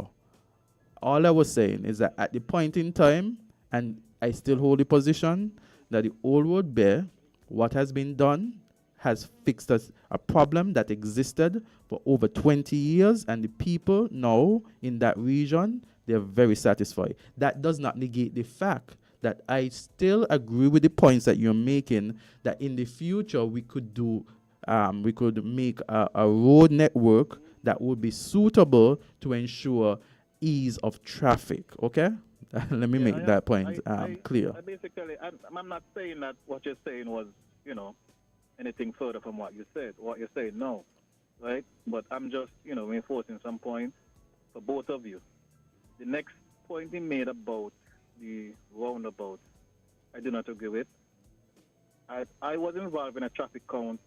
All I was saying is that at the point in time, and I still hold the position, that the Old Road Bay What has been done has fixed us a problem that existed for over 20 years, and the people now in that region, they're very satisfied. That does not negate the fact that I still agree with the points that you're making, that in the future we could make a road network that would be suitable to ensure ease of traffic. Okay? Let me make that point clear. I'm not saying that what you're saying was, anything further from what you said. What you're saying, no, right? But I'm just, reinforcing some points for both of you. The next point he made about the roundabout, I do not agree with. I was involved in a traffic count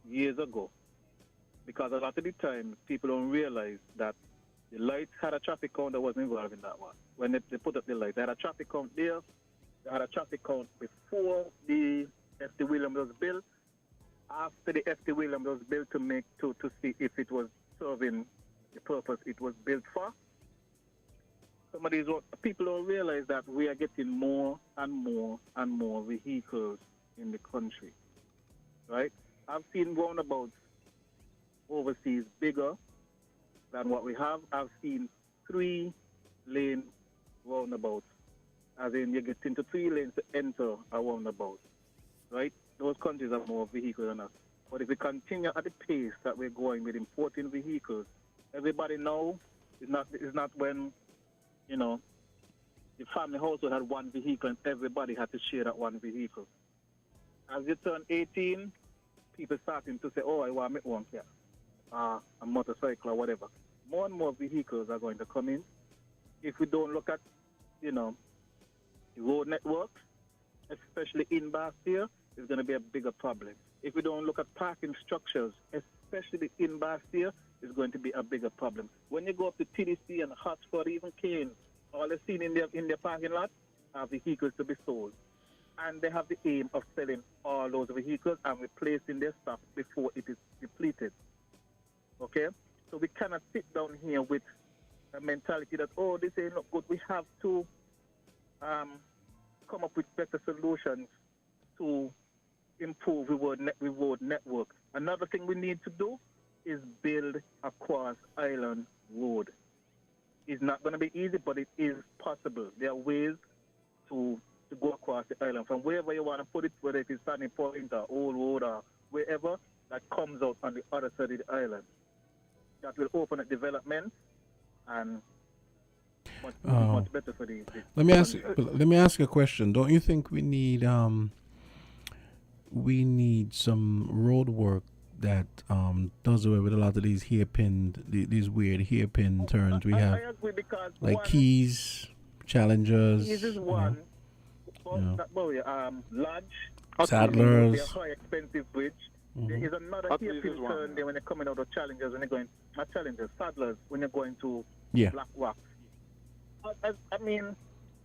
years ago, because a lot of the time people don't realize that the lights had a traffic count that wasn't involved in that one. When they put up the lights, they had a traffic count there, they had a traffic count before the FD Williams was built, after the FD Williams was built to see if it was serving the purpose it was built for. Some of these people don't realize that we are getting more and more and more vehicles in the country, right? I've seen roundabouts overseas bigger than what we have. I've seen 3-lane roundabouts, as in you get into 3 lanes to enter a roundabout, right? Those countries have more vehicles than us. But if we continue at the pace that we're going with importing vehicles, everybody now is not when, the family household had one vehicle and everybody had to share that one vehicle. As you turn 18, people starting to say, oh, I want me one car, a motorcycle or whatever. More and more vehicles are going to come in. If we don't look at, the road networks, especially in Bastia, it's going to be a bigger problem. If we don't look at parking structures, especially in Bastia, it's going to be a bigger problem. When you go up to TDC and Hotspur, even Kane, all they've seen in their parking lot are vehicles to be sold. And they have the aim of selling all those vehicles and replacing their stuff before it is depleted. Okay? So we cannot sit down here with a mentality that, oh, this ain't not good. We have to come up with better solutions to improve reward network. Another thing we need to do is build a cross-island road. It's not going to be easy, but it is possible. There are ways to go across the island from wherever you want to put it, whether it is Sunny Point or Old Road or wherever, that comes out on the other side of the island. That will open up development and much better for the let me ask you a question. Don't you think we need some road work that does away with a lot of these these weird hairpin turns we have, like Keys, Challengers, Keys is one. Lodge, Sadlers, a high expensive bridge. There is another hairpin turn there when you're coming out of Challengers, when you're going, not Challengers, Sadlers, when you're going to Black Rock. I mean,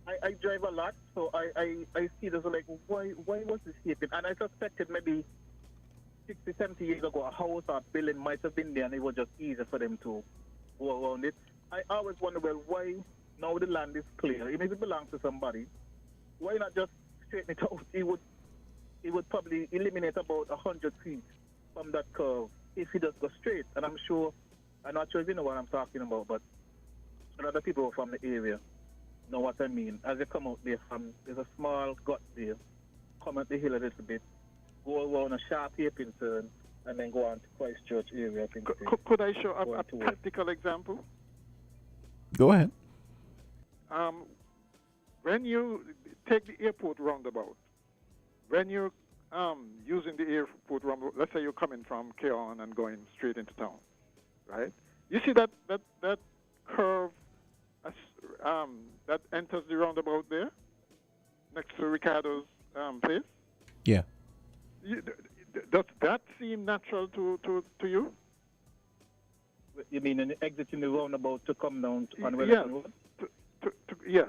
I drive a lot, so I see this like, why was this hairpin? And I suspected maybe 60, 70 years ago, a house or a building might have been there and it was just easier for them to go around it. I always wonder, well, why now the land is clear? Even if it belongs to somebody, why not just straighten it out? It would probably eliminate about 100 feet from that curve if he just go straight. And I'm not sure if you know what I'm talking about, but a lot of people from the area know what I mean. As you come out there there's a small gut there, come up the hill a little bit, go around a sharp hairpin turn, and then go on to Christchurch area. Could I show a practical example? Go ahead. When you take the airport roundabout, when you're using the airport roundabout, let's say you're coming from Keon and going straight into town, right? You see that curve that enters the roundabout there, next to Ricardo's place? Yeah. Does that seem natural to you? You mean in exiting the roundabout to come down on Wellington Road? Yes.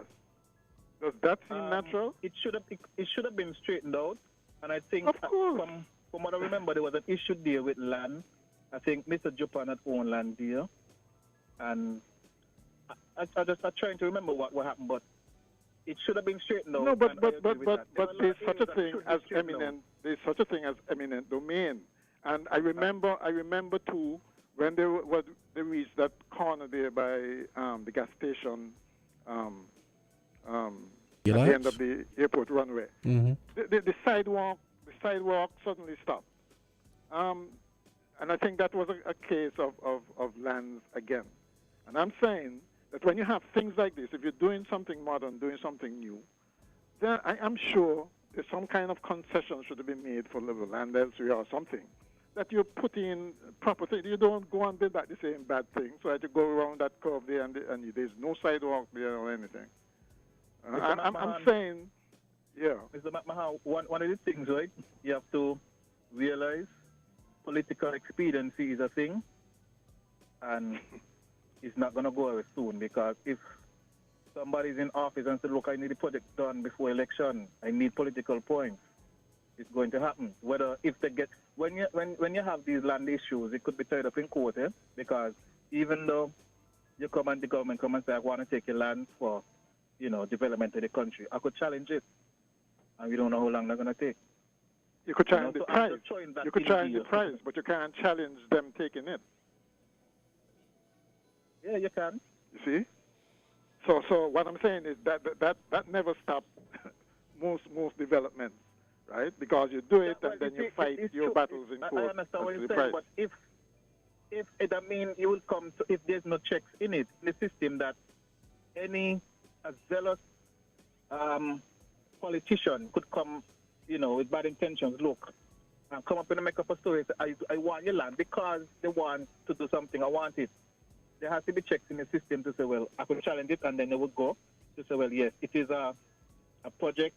Does that seem natural? It should have been straightened out, and I think from what I remember, there was an issue there with land. I think Mr. Japan had owned land there, and I'm trying to remember what happened, but it should have been straightened out. No, but and I but agree but with but that. but There are there's lot of such a things that thing should be as straightened out. eminent. There's such a thing as eminent domain, and I remember too when they reached that corner there by the gas station, at the end of the airport runway. Mm-hmm. The sidewalk suddenly stopped, and I think that was a case of lands again. And I'm saying that when you have things like this, if you're doing something modern, doing something new, then I'm sure there's some kind of concession should be made for the land elsewhere or something. That you put in proper things. You don't go and build back the same bad thing, so that you go around that curve there and there's no sidewalk there or anything. I'm saying, yeah. Mr. McMahon, one of the things, right, you have to realize political expediency is a thing, and it's not going to go away soon, because if somebody's in office and says, look, I need the project done before election, I need political points, it's going to happen. Whether if they get, when you have these land issues, it could be tied up in court, because even though you come and the government come and say, I want to take your land for, development of the country, I could challenge it, and we don't know how long they're going to take. You could challenge the so price. You could challenge the here. price, but you can't challenge them taking it. Yeah, you can. You see? So what I'm saying is that never stopped most developments, right? Because you do it and then you fight your battles in court. I understand what as you're to the saying, price. but if it, I mean, you will come to, if there's no checks in it, in the system, that any zealous politician could come, with bad intentions, look, and come up and make up a story, say, I want your land because they want to do something, I want it. There has to be checks in the system to say, well, I could challenge it, and then they would go to say, well, yes, it is a project,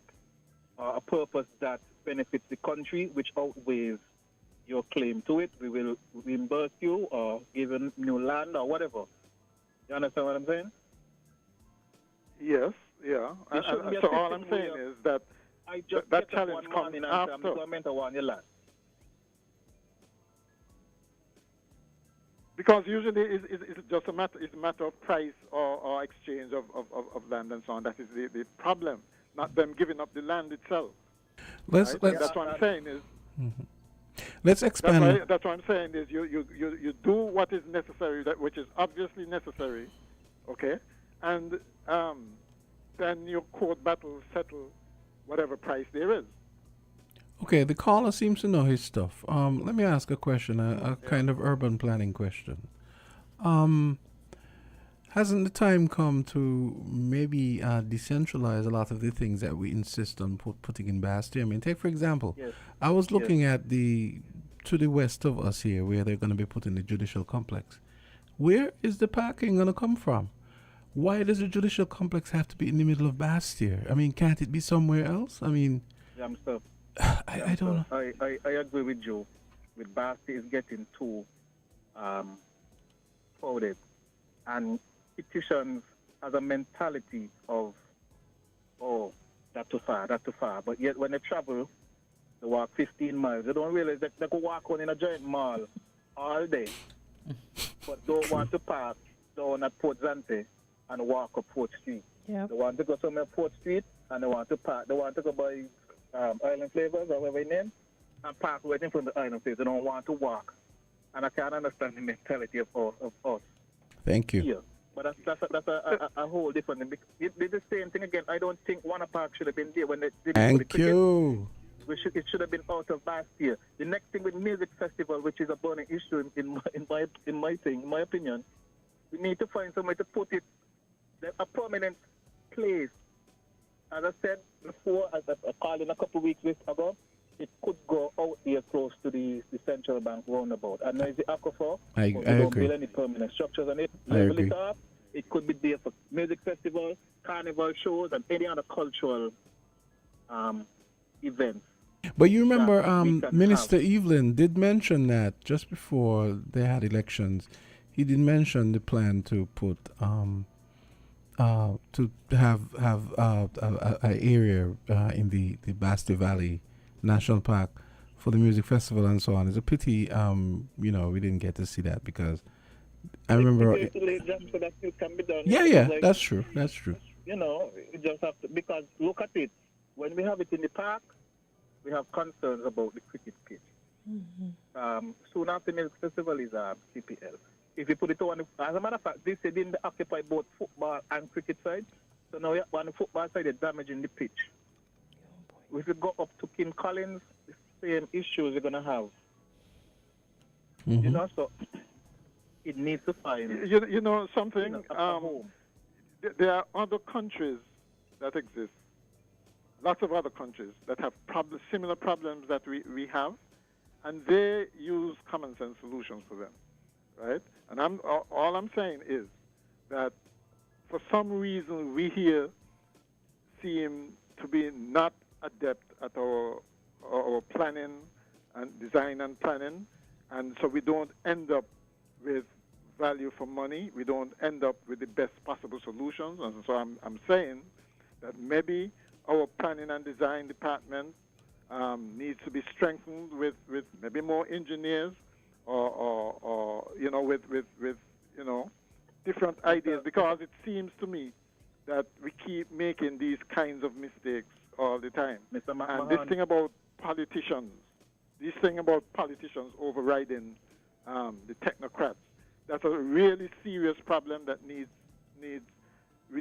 a purpose that benefits the country, which outweighs your claim to it. We will reimburse you or give you new land or whatever. You understand what I'm saying? Yes, yeah. So all I'm saying is that I just that get up challenge one comes morning and say, I'm the after. government, I want your land. Because usually it's just a matter of price or exchange of land and so on. That is the problem, not them giving up the land itself. Let's That's what I'm saying is. Mm-hmm. Let's expand. That's what I'm saying is you do what is necessary, which is obviously necessary, okay, and then your court battles settle whatever price there is. Okay, the caller seems to know his stuff. Let me ask a question, a kind of urban planning question. Hasn't the time come to maybe decentralize a lot of the things that we insist on putting in Bastille? I mean, take for example, I was looking at to the west of us here, where they're going to be putting the judicial complex. Where is the parking going to come from? Why does the judicial complex have to be in the middle of Bastille? I mean, can't it be somewhere else? I mean, I don't know. I agree with you. With Bastille is getting too crowded, and petitions has a mentality of, oh, that's too far. But yet when they travel, they walk 15 miles. They don't realize that they could walk on in a giant mall all day, but don't want to park down at Port Zante and walk up Port Street. Yep. They want to go somewhere Port Street and they want to park. They want to go by Island Flavors or whatever it name and park right in front of the Island Flavors. They don't want to walk. And I can't understand the mentality of us. Thank you. Here. But that's a whole different thing. It did the same thing again. I don't think Warner Park should have been there when they did Thank it for the cricket. you. It should have been out of Bastille. The next thing with music festival, which is a burning issue in my opinion, we need to find somewhere to put it, a prominent place. As I said before, as I called in a couple of weeks ago, it could go out there close to the central bank roundabout. And there's the aquifer. I don't agree. build any permanent structures on it. I Level agree. it up. It could be there for music festivals, carnival shows, and any other cultural events. But you remember, we can Minister Evelyn did mention that just before they had elections, he did mention the plan to put to have a area in the Bastille Valley National Park for the music festival and so on. It's a pity, we didn't get to see that, because I remember. It's too late, John, so that still can be done. Yeah, that's true. you just have to, because look at it. When we have it in the park, we have concerns about the cricket pitch. Soon after the festival is CPL. If you put it on, as a matter of fact, they didn't occupy both football and cricket side. So now on the football side, they're damaging the pitch. If you go up to King Collins, the same issues you're going to have. So it needs to find. You know something? There are other countries that exist. Lots of other countries that have similar problems that we have, and they use common sense solutions for them, right? And all I'm saying is that for some reason we here seem to be not adept at our planning and design and planning, and so we don't end up with value for money. We don't end up with the best possible solutions, and so I'm saying that maybe our planning and design department needs to be strengthened with maybe more engineers or with different ideas, because it seems to me that we keep making these kinds of mistakes all the time. And this thing about politicians overriding the technocrats, that's a really serious problem that we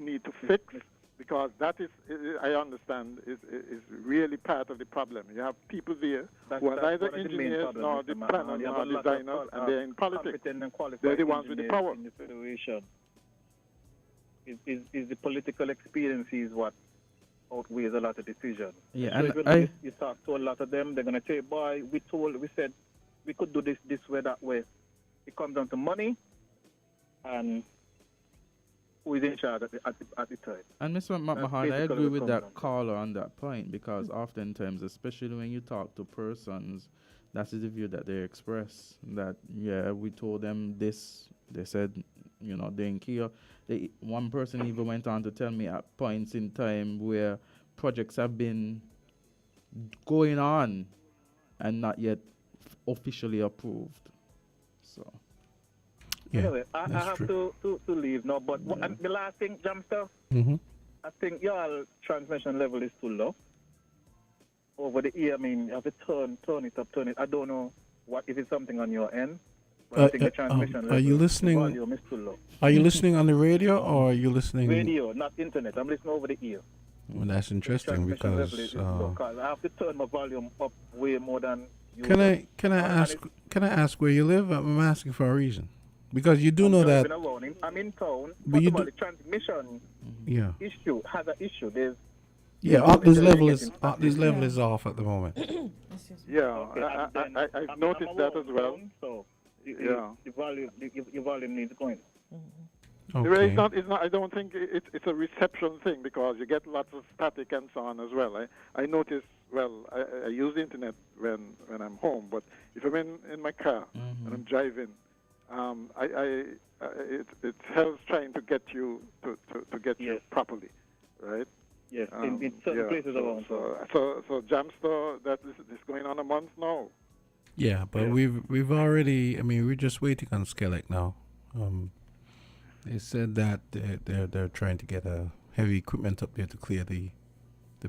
need to fix, because that is, I understand, is really part of the problem. You have people there who are neither engineers nor the planners nor designers, and they're in politics. They're the ones with the power. In the federation is the political experience is what outweighs a lot of decisions. Yeah, so and you talk to a lot of them, they're going to say, boy, we said we could do this way, that way. It comes down to money and who is in charge at the time. And Mr. Mahan, I agree with that caller on that point, because oftentimes, especially when you talk to persons, that is the view that they express. That, yeah, we told them this, they said, they didn't care. One person even went on to tell me at points in time where projects have been going on and not yet officially approved. So. Yeah, anyway, I have to leave now, but the last thing, Jamster, I think your transmission level is too low. Over the ear, I mean, you have to turn it up. I don't know if it's something on your end, but I think the transmission level, are you listening? the volume is too low. Are you listening on the radio, or are you listening? Radio, not internet. I'm listening over the ear. Well, that's interesting, because I have to turn my volume up way more than you. Can I ask where you live? I'm asking for a reason. Because you do know that. I'm in town. But you the transmission issue has an issue. This level is off at the moment. I've noticed that as well. So your volume needs going. Okay. It's not. I don't think it's a reception thing, because you get lots of static and so on as well. I notice. Well, I use the internet when I'm home, but if I'm in my car and I'm driving, it helps trying to get you to get you properly, right? Yes, in certain places around. So Jamster, that is going on a month now. Yeah, but we've already. I mean, we're just waiting on Skelec now. They said that they're trying to get a heavy equipment up there to clear the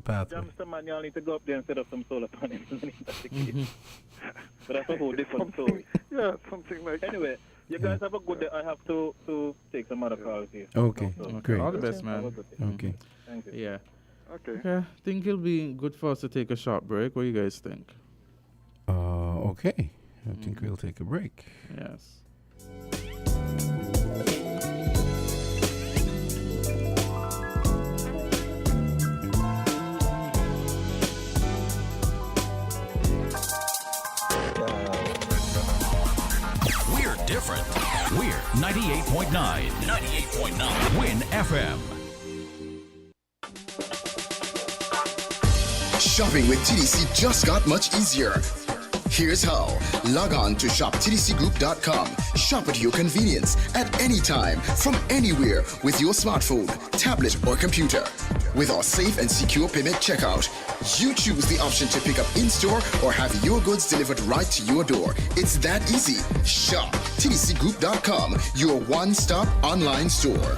pathway. Jamster, man, y'all need to go up there and set up some solar panels. But that's a whole different story. Yeah, something like. Anyway, you guys have a good day. I have to take some other calls here. Okay, great. All the best, man. Okay. Thank you. Yeah. Okay. I think it'll be good for us to take a short break. What do you guys think? Okay. I think we'll take a break. Yes. We're different. We're 98.9. 98.9. Win FM. Shopping with TDC just got much easier. Here's how. Log on to shoptdcgroup.com. Shop at your convenience at any time, from anywhere, with your smartphone, tablet, or computer. With our safe and secure payment checkout, you choose the option to pick up in-store or have your goods delivered right to your door. It's that easy. Shop tdcgroup.com, your one-stop online store.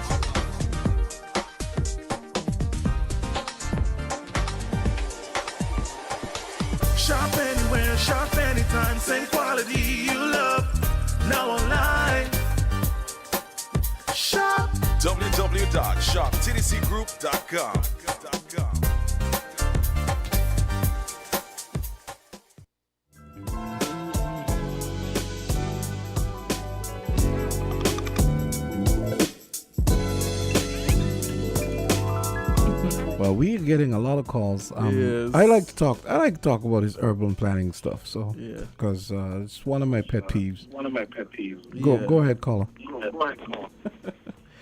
Shop anywhere, shop anytime, same quality you love. Now online. Shop. www.shoptdcgroup.com. Well, we're getting a lot of calls. Yes. I like to talk about his urban planning stuff. So, Yeah. because it's one of my pet peeves. Yeah. Go ahead, caller.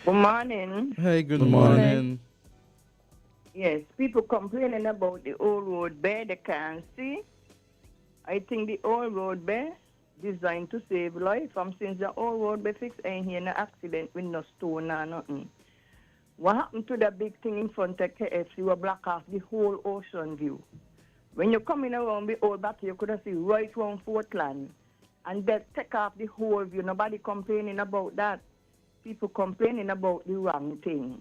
Good morning. Hey, good Good morning. morning. Yes, people complaining about the old road bed they can't see. I think the old road bed designed to save life. Since the old road bed fix ain't here no accident with no stone or nothing. What happened to the big thing in front of KFC will block off the whole ocean view? When you're coming around the old back, you could have seen right around Portland. And that take off the whole view. Nobody complaining about that. People complaining about the wrong thing.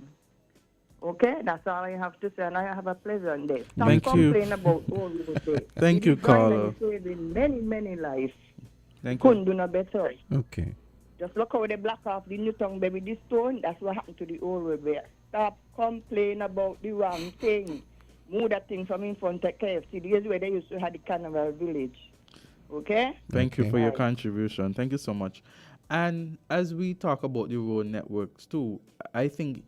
Okay, that's all I have to say, and I have a pleasant day. Stop Thank you. complaining about all the day. Thank you, caller. Saving many, many lives. Thank you. Couldn't do no better. Okay. Just look how they block off the Newton baby, this stone. That's what happened to the old road there. Stop complaining about the wrong thing. Move that thing from in front of KFC. This is where they used to have the carnival village. Okay? Thank you Okay. for your contribution. Thank you so much. And as we talk about the road networks too, I think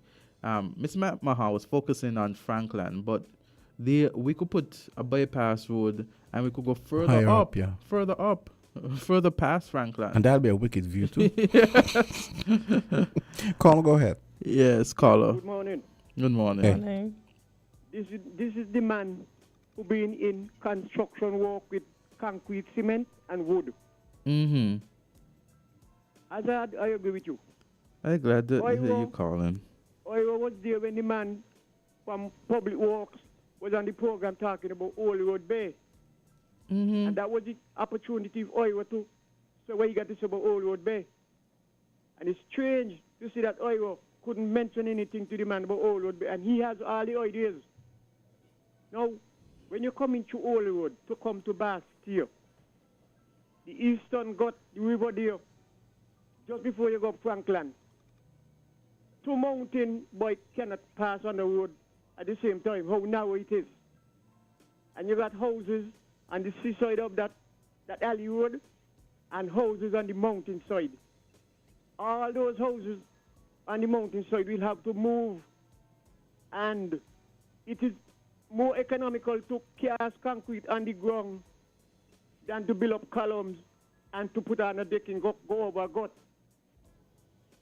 Ms. Maha was focusing on Franklin, but we could put a bypass road and we could go further Higher up, up, yeah. further past Franklin. And that'll be a wicked view, too. Yes. Caller, go ahead. Yes, caller. Good morning. Good morning. Hey. Morning. This is the man who been in construction work with concrete, cement, and wood. Mm-hmm. Azard, I agree with you. I'm glad that Why you won't- calling. I was there when the man from Public Works was on the program talking about Old Road Bay. Mm-hmm. And that was the opportunity for Iowa to say what you got to say about Old Road Bay. And it's strange to see that Iowa couldn't mention anything to the man about Old Road Bay, and he has all the ideas. Now, when you come into Old Road to come to Bastille, the eastern got the river there, just before you go up Franklin. Two mountain boy cannot pass on the road at the same time, how narrow it is. And you got houses on the seaside of that alley road and houses on the mountain side. All those houses on the mountain side will have to move, and it is more economical to cast concrete on the ground than to build up columns and to put on a decking, go over a gut.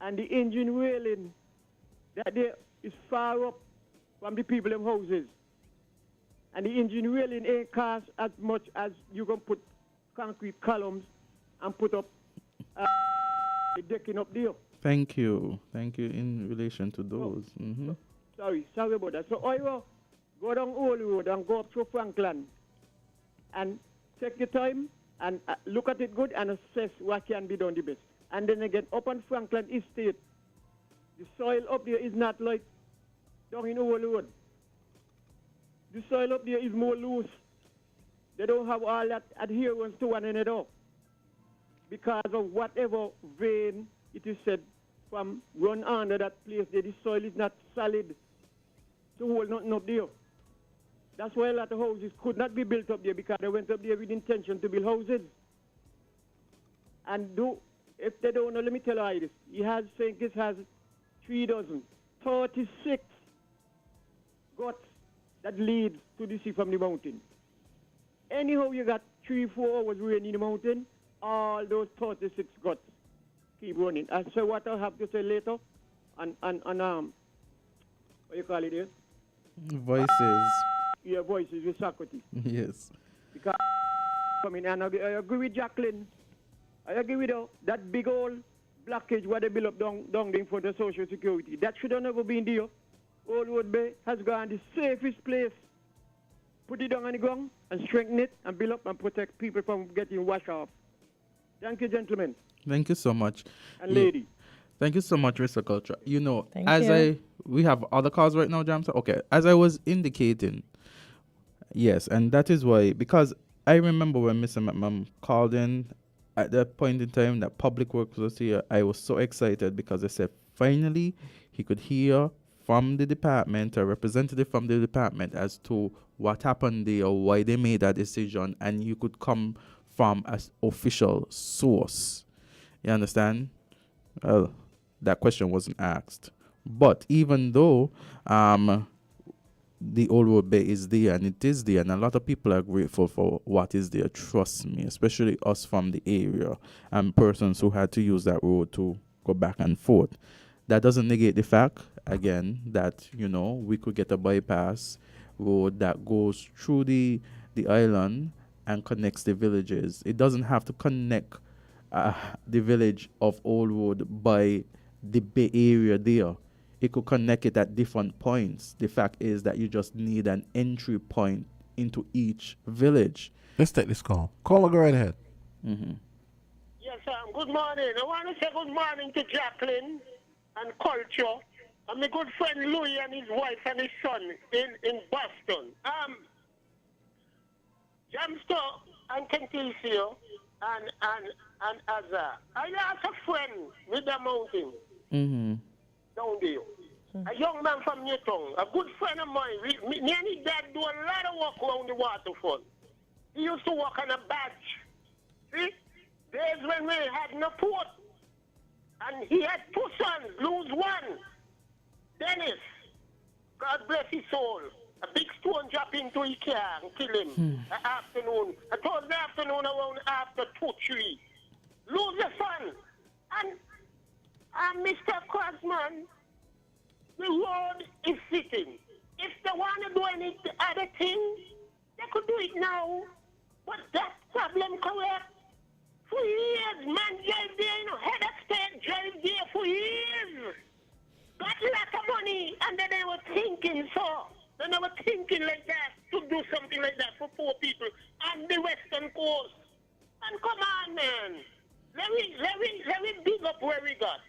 And the engine railing that there is far up from the people in houses. And the engine railing ain't cost as much as you can put concrete columns and put up the decking up there. Thank you. Thank you in relation to those. Mm-hmm. Sorry about that. So I will go down Old Road and go up through Franklin and take your time and look at it good and assess what can be done the best. And then again, up on Franklin Estate, the soil up there is not like down in Old Road. The soil up there is more loose. They don't have all that adherence to one another because of whatever vein it is said from run under that place there. The soil is not solid to hold nothing up there. That's why a lot of houses could not be built up there because they went up there with intention to build houses. And if they don't know, let me tell you this. He has St. Kitts has 36 guts that lead to the sea from the mountain. Anyhow, you got 3-4 hours rain in the mountain, all those 36 guts keep running. And so what I have to say later on what you call it here? Voices. Yeah, voices with Socrates. Yes. Because and I agree with Jacqueline. I agree with her. That big old blockage what they built up down there in front of Social Security. That should have never been there. Old Road Bay has gone the safest place. Put it down on the ground and strengthen it and build up and protect people from getting washed off. Thank you, gentlemen. Thank you so much. And lady. Thank you so much, Mr. Culture. You know, Thank we have other calls right now, Jamsa. Okay, as I was indicating, yes, and that is why, because I remember when Mr. McMahon called in at that point in time that Public Works was here. I was so excited because I said finally he could hear from the department, a representative from the department, as to what happened there, why they made that decision, and you could come from an official source. You understand? Well, that question wasn't asked. But even though the Old Road Bay is there, and it is there, and a lot of people are grateful for what is there, trust me, especially us from the area and persons who had to use that road to go back and forth. That doesn't negate the fact, again, that, we could get a bypass road that goes through the island and connects the villages. It doesn't have to connect the village of Old Road by the Bay Area there. It could connect it at different points. The fact is that you just need an entry point into each village. Let's take this call. Caller, go right ahead. Mm-hmm. Yes, good morning. I want to say good morning to Jacqueline and Culture and my good friend Louis and his wife and his son in Boston. Jamster and Kortensia and Azard. I lost a friend with the mountain. Mm-hmm. Down there. A young man from Newton, a good friend of mine. Me and his dad do a lot of work around the waterfront. He used to work on a batch. See? Days when we had no port. And he had two sons, lose one. Dennis, God bless his soul. A big stone drop into his car and kill him. Afternoon. A Thursday afternoon around after 2, 3. Lose a son. And Mr. Crossman, the road is sitting. If they want to do any other thing, they could do it now. But that problem correct. For years, man drive there, head of state drive there for years. Got a lot of money, and then they were thinking so. They were thinking like that, to do something like that for poor people on the western coast. And come on, man. Let me big up where we got.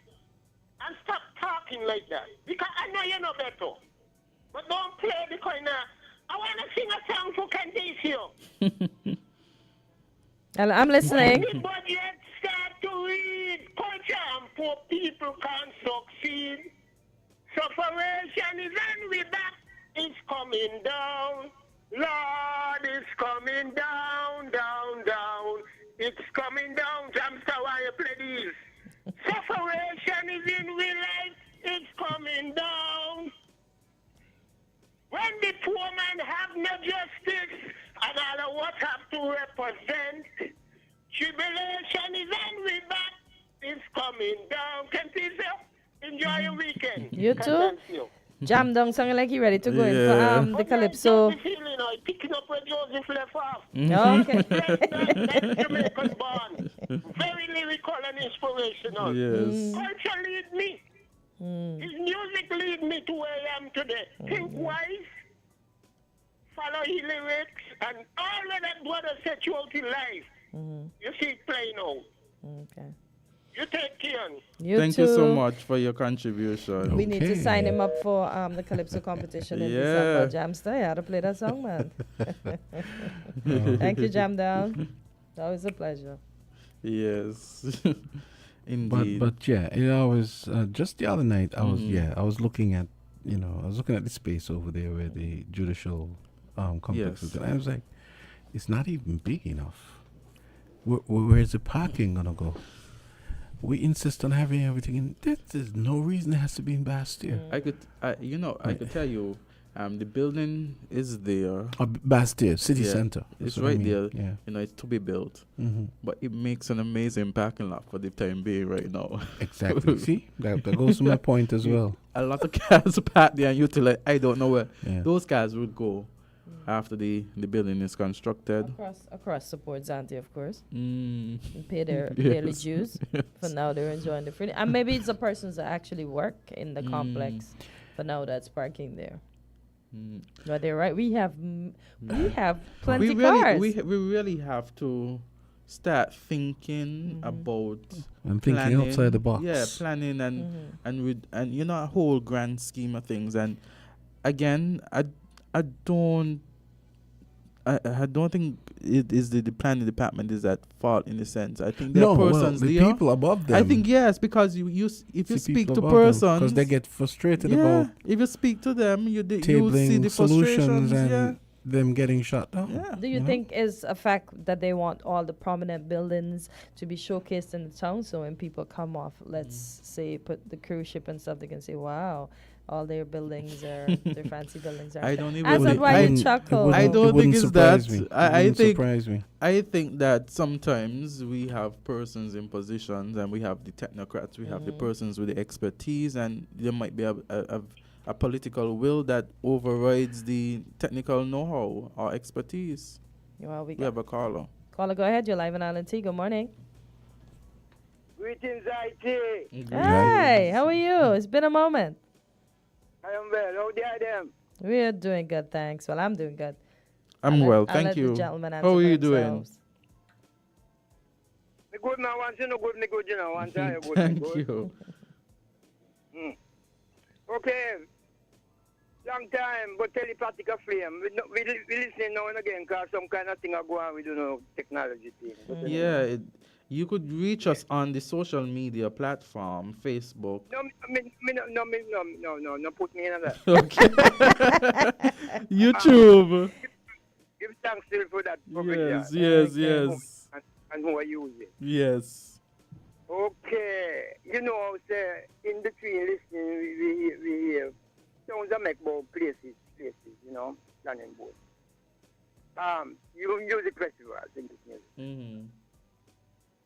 And stop talking like that. Because I know you know better. But don't play the kind of... I want to sing a song for Kortensia. I'm listening. When the budget start to read, culture and poor people can't succeed. Sufferation is on we back. It's coming down. Lord, it's coming down, down, down. It's coming down. Jamster, why you play this? Sufferation is in real life. It's coming down. When the poor man have no justice, and all of what have to represent, tribulation is on we back. It's coming down. Kortensia, enjoy your weekend. You too? Kortensia. Jam down song like you ready to go in Yeah. for the Calypso. Picking up where Joseph left off. Okay. That's Jamaican born. Very lyrical and inspirational. Yes. Culture lead me. His music lead me to where I am today. Think wise, follow his lyrics, and all of that brother set you out in life. You see it playing out. Okay. You take care. Thank you so much for your contribution. We need to sign him up for the Calypso competition in December. Jamster, you had to play that song, man. Thank you, Jam Down. Always a pleasure. Yes. Indeed. But yeah, I was just the other night. I was looking at the space over there where the judicial complex is. And I was like, it's not even big enough. Where's the parking gonna go? We insist on having everything in. There's no reason it has to be in Bastille. I could tell you, the building is there. Bastille City Center. It's right there. Yeah. It's to be built, but it makes an amazing parking lot for the time being right now. Exactly. See, that goes to my point as well. A lot of cars parked there and utilize. I don't know where those cars would go after the building is constructed. Across support Zante, of course. And pay their Yes. daily dues. For now, they're enjoying the freedom. And maybe it's the persons that actually work in the complex. But now that's parking there. But they're right. We have plenty cars. We really have to start thinking about and thinking outside the box. Yeah, planning and a whole grand scheme of things. And again, I I don't think it is the planning department is at fault in a sense. I think there No, are well, persons, the Leo. people above them. I think yes, because if you speak to persons, because they get frustrated about if you speak to them, you see tabling the solutions frustrations. and them getting shut down. Yeah. Do you think is a fact that they want all the prominent buildings to be showcased in the town, so when people come off, let's say, put the cruise ship and stuff, they can say, wow, all their buildings are, their fancy buildings are. I don't even. That's why you chuckle. I don't think it's that. I think. Surprise me. I think that sometimes we have persons in positions, and we have the technocrats, we have the persons with the expertise, and there might be a political will that overrides the technical know-how or expertise. Well, we have a caller. Caller, go ahead. You're live on Island T. Good morning. Greetings, IT. Hi, how are you? It's been a moment. I am well. How are them? We're doing good, thanks. Well, I'm doing good. I'm well, thank let you. The gentleman How answer are for you doing? themselves. Me good man, once you no good, me good, you know. Once I good, Thank me good. you. Okay. Long time, but telepathic flame. We listen now and again because some kind of thing are going on with technology thing. Yeah, you could reach us on the social media platform, Facebook. No, put me in that. Okay. YouTube. Give thanks still for that. Yes. And who are using. Yes. Okay. Say, in between listening, we hear sounds that make about places, planning board. Music festivals in this music. Mm-hmm.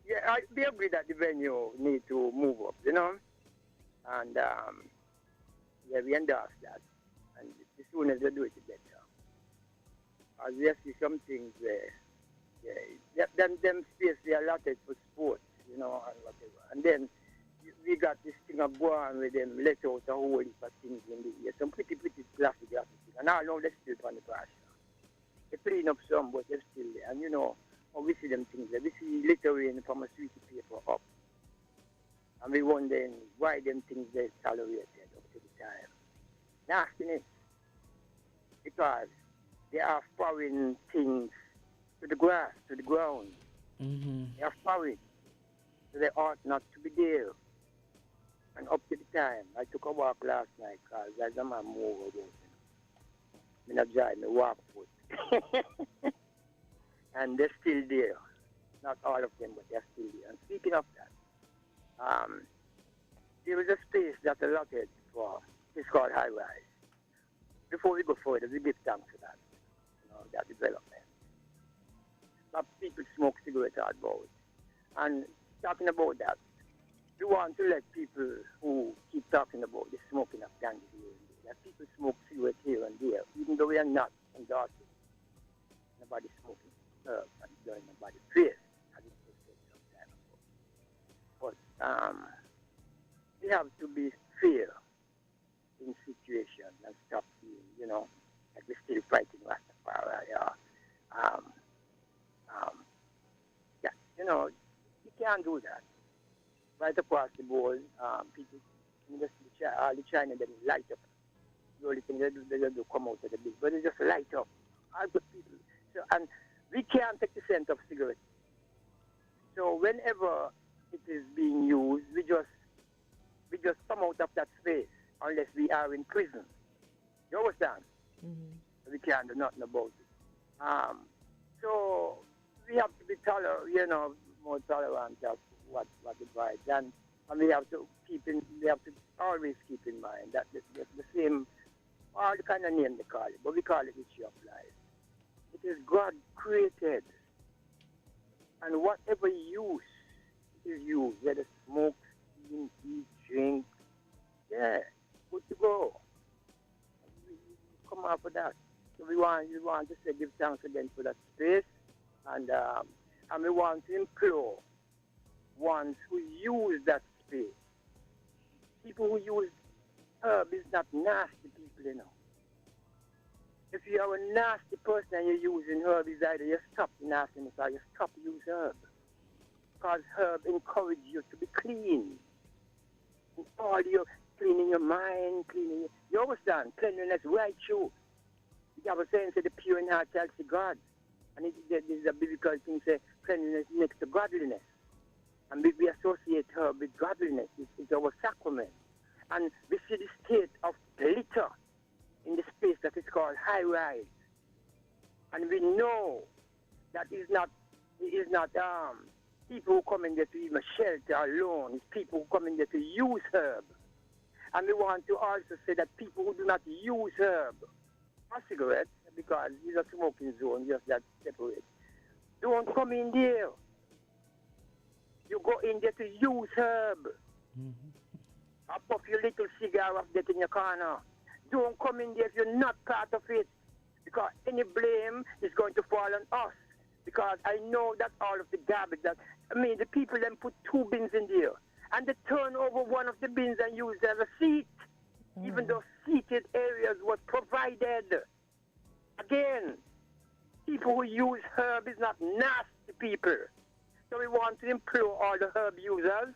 Yeah, we agree that the venue need to move up, and we endorse that. And the sooner they do it, the better. As we see some things where, them space they allotted for sports, and whatever. And then we got this thing of going with them, let out a whole heap of things in the year. Some pretty classic things. And I know they're still on the pressure. They clean up some, but they're still there. And we see them things there. We see littering from a sweetie paper up. And we wondering why them things they tolerated up to the time. Nastiness. Because they are foreign things to the grass, to the ground. Mm-hmm. They are foreign. So they ought not to be there. And up to the time, I took a walk last night because there's a man move over. I'm not driving, I walk foot. And they're still there. Not all of them, but they're still there. And speaking of that, there is a space that's allotted for, it's called high rise. Before we go further, we give thanks for that, that development. But people smoke cigarettes outboard. And talking about that, we want to let people who keep talking about the smoking of candy here and there, that people smoke cigarettes here and there, even though we are not endorsing nobody smoking herbs and doing nobody face, as it was said some time ago. But we have to be fair in situations and stop being, like we're still fighting Rastafari. You can't do that. Right across the board, people, all the China, they light up. The only thing they do come out of the big, but they just light up. All the people. So, and we can't take the scent of cigarettes. So whenever it is being used, we just come out of that space unless we are in prison. You understand? Mm-hmm. We can't do nothing about it. So we have to be more tolerant of what advice, and we have to always keep in mind that the same, all the kind of name they call it, but we call it issue of life. It is God created, and whatever use is used, whether smoke, steam, eat, drink, good to go. We come up with that. So we want to say give thanks again for that space, and we want to implore ones who use that space. People who use herb is not nasty people, If you are a nasty person and you're using herb, it's either you stop the nastiness or you stop use herb. Because herb encourages you to be clean. In all your cleaning your mind, you understand? Cleanliness right through. You have a saying, say the pure in heart shall see God. And this is a biblical thing, say cleanliness next to godliness. And we associate herb with godliness. It's our sacrament. And we see the state of litter in the space that is called high rise. And we know that it is not people who come in there to even shelter alone. It's people who come in there to use herb. And we want to also say that people who do not use herb or cigarettes, because it's a smoking zone, just that separate, don't come in there. You go in there to use herb. Or puff your little cigar off that in your corner. Don't come in there if you're not part of it. Because any blame is going to fall on us. Because I know that all of the garbage the people then put 2 bins in there. And they turn over one of the bins and use it as a seat. Even though seated areas was provided. Again, people who use herb is not nasty people. So we want to implore all the herb users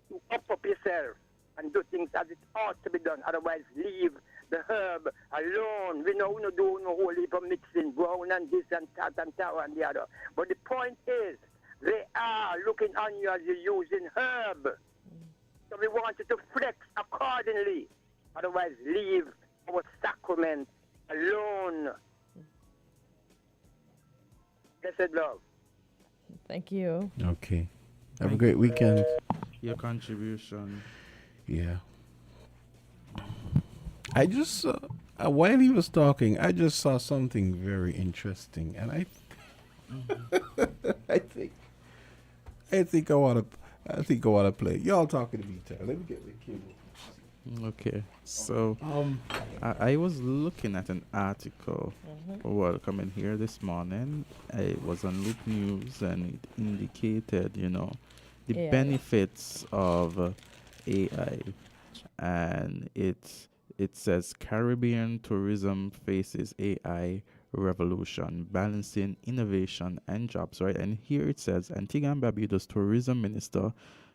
to up yourself and do things as it ought to be done. Otherwise, leave the herb alone. We know we don't do no whole heap of mixing, brown and this and that and the other. But the point is, they are looking on you as you're using herb. So we want you to flex accordingly. Otherwise, leave our sacrament alone. Blessed love. Thank you. Okay. Have a great weekend. Your contribution. Yeah. I just, while he was talking, I just saw something very interesting, and I think I want to play. Y'all talking to me, Let me get the cable. Okay, so I was looking at an article while coming here this morning. It was on Loop News, and it indicated, the benefits of AI, and it says Caribbean tourism faces AI revolution, balancing innovation and jobs, right? And here it says Antigua and Barbuda's tourism minister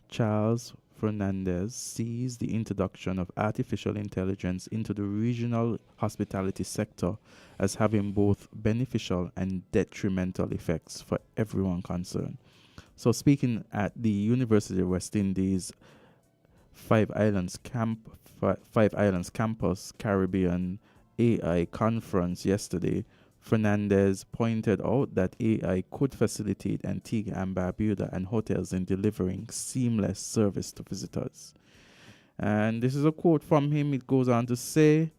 Charles Fernandez sees the introduction of artificial intelligence into the regional hospitality sector as having both beneficial and detrimental effects for everyone concerned. So speaking at the University of West Indies Five Islands Campus Caribbean AI conference yesterday, Fernandez pointed out that AI could facilitate Antigua and Barbuda and hotels in delivering seamless service to visitors. And this is a quote from him. It goes on to say,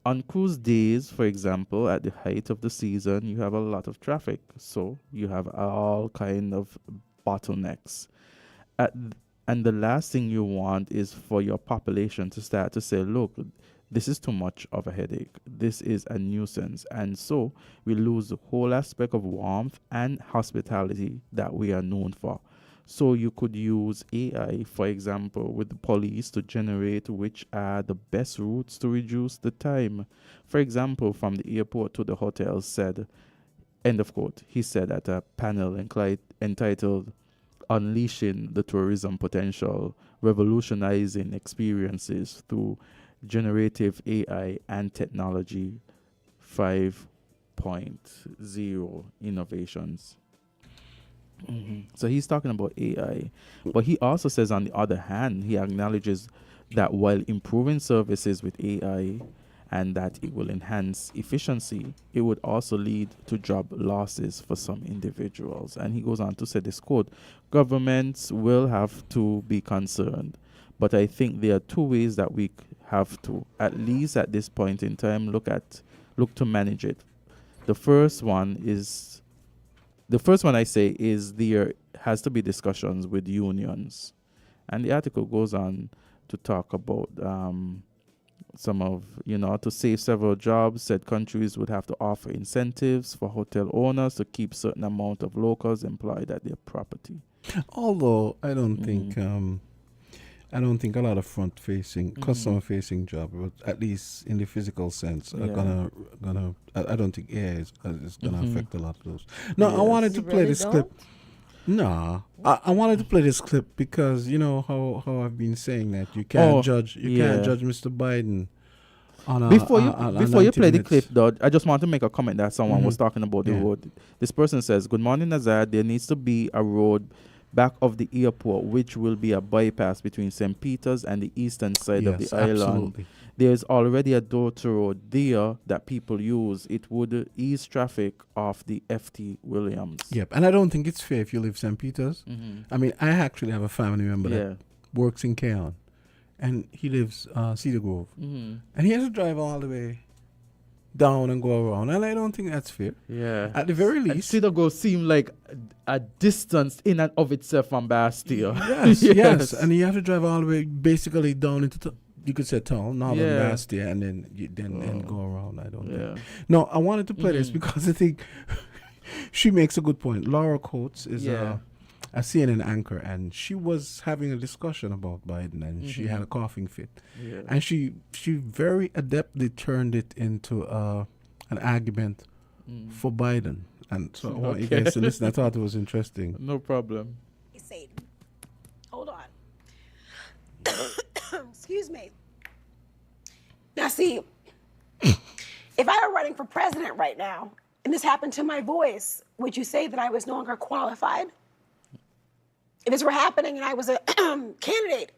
on cruise days, for example, at the height of the season, you have a lot of traffic. So you have all kind of bottlenecks. And the last thing you want is for your population to start to say, look, this is too much of a headache. This is a nuisance. And so we lose the whole aspect of warmth and hospitality that we are known for. So you could use AI, for example, with the police to generate which are the best routes to reduce the time. For example, from the airport to the hotel, said, end of quote. He said at a panel entitled Unleashing the Tourism Potential, Revolutionizing Experiences Through Generative AI and Technology 5.0 Innovations. So he's talking about AI. But he also says, on the other hand, he acknowledges that while improving services with AI and that it will enhance efficiency, it would also lead to job losses for some individuals. And he goes on to say this quote, governments will have to be concerned, but I think there are 2 ways that we have to, at least at this point in time, look to manage it. The first one I say is there has to be discussions with unions. And the article goes on to talk about some of, to save several jobs, said countries would have to offer incentives for hotel owners to keep certain amount of locals employed at their property. Although I don't think a lot of front-facing, customer-facing jobs, but at least in the physical sense, are gonna. I don't think AI is gonna affect a lot of those. No, I wanted to play this clip. No, I wanted to play this clip because you know how I've been saying that you can't judge Mr. Biden Before you play the clip, though, I just want to make a comment that someone was Mm-hmm. talking about the road. This person says, "Good morning, Azard. There needs to be a road back of the airport, which will be a bypass between St. Peter's and the eastern side of the island. Absolutely. There's already a door-to road there that people use. It would ease traffic off the FT Williams." Yep, and I don't think it's fair if you live St. Peter's. I mean, I actually have a family member that works in Keon, and he lives Cedar Grove, and he has to drive all the way down and go around, and I don't think that's fair. Yeah. At the very least, Cedar Grove seem like a distance in and of itself from Bastille. Yes, and you have to drive all the way basically down into you could say town, Northern Bastille, and then go around. I don't think. No, I wanted to play this because I think she makes a good point. Laura Coates is a CNN anchor, and she was having a discussion about Biden, and she had a coughing fit, and she very adeptly turned it into an argument for Biden. And so I want you guys to listen. I thought it was interesting. No problem. Hold on. Excuse me. Now, see, if I were running for president right now and this happened to my voice, would you say that I was no longer qualified? If this were happening and I was a candidate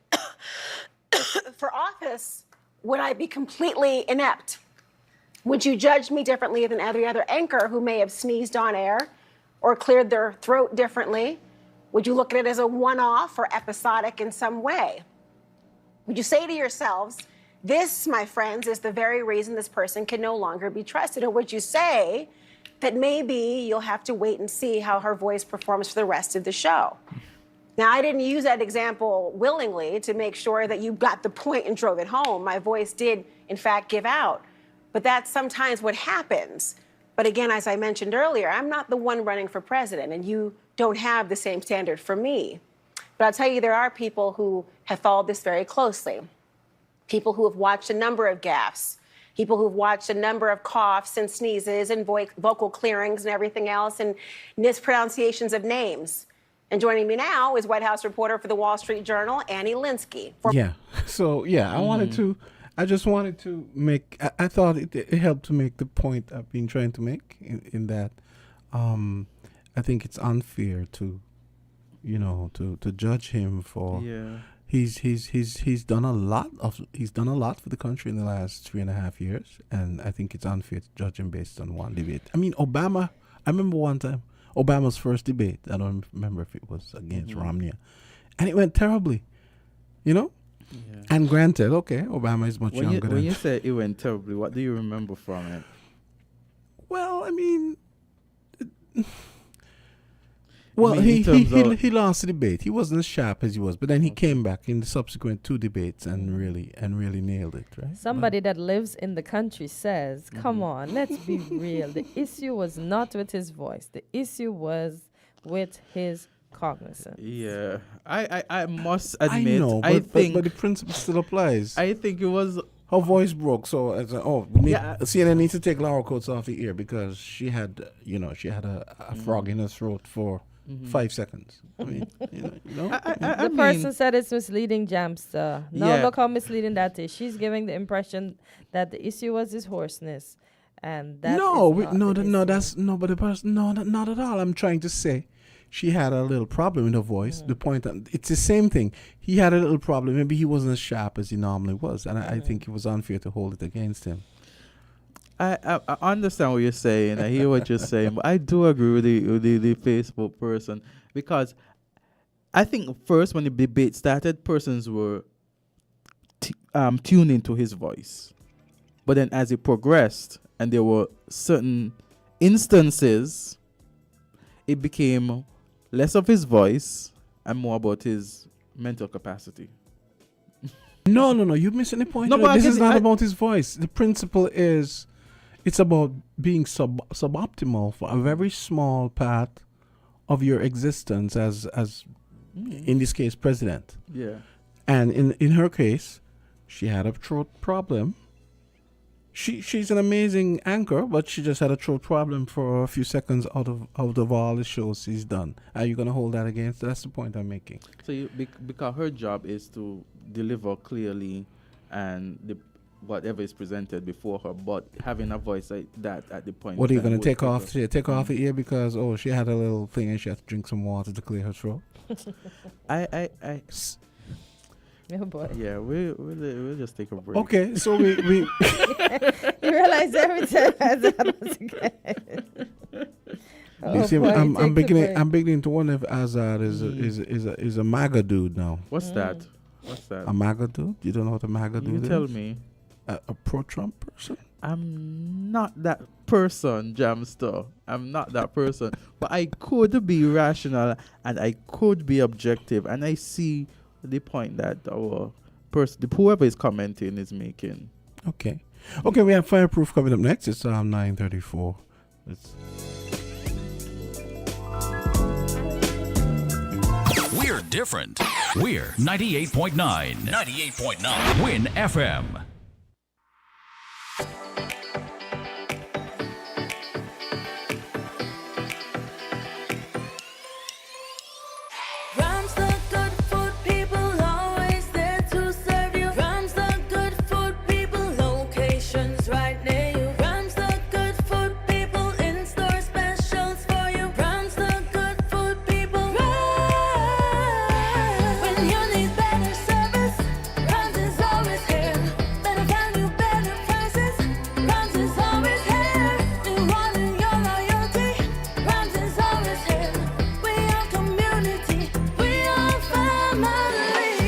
for office, would I be completely inept? Would you judge me differently than every other anchor who may have sneezed on air or cleared their throat differently? Would you look at it as a one-off or episodic in some way? Would you say to yourselves, this, my friends, is the very reason this person can no longer be trusted? Or would you say that maybe you'll have to wait and see how her voice performs for the rest of the show? Now, I didn't use that example willingly to make sure that you got the point and drove it home. My voice did, in fact, give out. But that's sometimes what happens. But again, as I mentioned earlier, I'm not the one running for president, and you don't have the same standard for me. But I'll tell you, there are people who have followed this very closely. People who have watched a number of gaffes. People who've watched a number of coughs and sneezes and vocal clearings and everything else and mispronunciations of names. And joining me now is White House reporter for the Wall Street Journal, Annie Linsky. So, I just wanted to make, I thought it helped to make the point I've been trying to make in that I think it's unfair to judge him for, he's done a lot for the country in the last 3.5 years. And I think it's unfair to judge him based on one debate. I mean, I remember one time, Obama's first debate, I don't remember if it was against Romney, and it went terribly, And granted, Obama is much younger When you say it went terribly, what do you remember from it? Well, I mean, he lost the debate. He wasn't as sharp as he was, but then he came back in the subsequent 2 debates and really nailed it, right? Somebody that lives in the country says, come on, let's be real. The issue was not with his voice. The issue was with his cognizance. Yeah. I must admit, I know, but the principle still applies. I think it was... Her voice broke, so CNN needs to take Laura Coates off the air because she had a frog in her throat for 5 seconds. I mean, the person said it's misleading, Jamster. Look how misleading that is. She's giving the impression that the issue was his hoarseness, and that but the person, not at all. I'm trying to say she had a little problem in her voice. The point, it's the same thing. He had a little problem. Maybe he wasn't as sharp as he normally was, and I think it was unfair to hold it against him. I understand what you're saying. I hear what you're saying, but I do agree with the Facebook person because I think first when the debate started, persons were tuned into his voice, but then as it progressed and there were certain instances, it became less of his voice and more about his mental capacity. No, you're missing the point. No, but this is not about his voice. The principle is, it's about being suboptimal for a very small part of your existence as in this case, president. Yeah. And in her case, she had a throat problem. She's an amazing anchor, but she just had a throat problem for a few seconds out of all the shows she's done. Are you going to hold that against? That's the point I'm making. So because her job is to deliver clearly and whatever is presented before her, but having a voice like that at the point. What are you going to would take put off? her- Take her off the ear because, she had a little thing and she had to drink some water to clear her throat? I Oh boy. Yeah, we'll just take a break. Okay, so we You realize every time Azard was again. you see, boy, I'm take the beginning. break. I'm beginning to wonder if Azard is a MAGA dude now. What's that? What's that? A MAGA dude? You don't know what a MAGA dude You is? tell me. A pro-Trump person? I'm not that person, Jamster. I'm not that person. But I could be rational and I could be objective. And I see the point that our person, whoever is commenting, is making. Okay. Okay, we have Fireproof coming up next. It's 9:34. We're different. We're 98.9. 98.9. Win FM. Rams the good food people, always there to serve you. Rams the good food people, locations right near you. Rams the good food people, in-store specials for you. Rams the good food people. When you need better service, Rams is always here. Better value, better prices, Rams is always here. We want your loyalty, Rams is always here. We are community, we are family.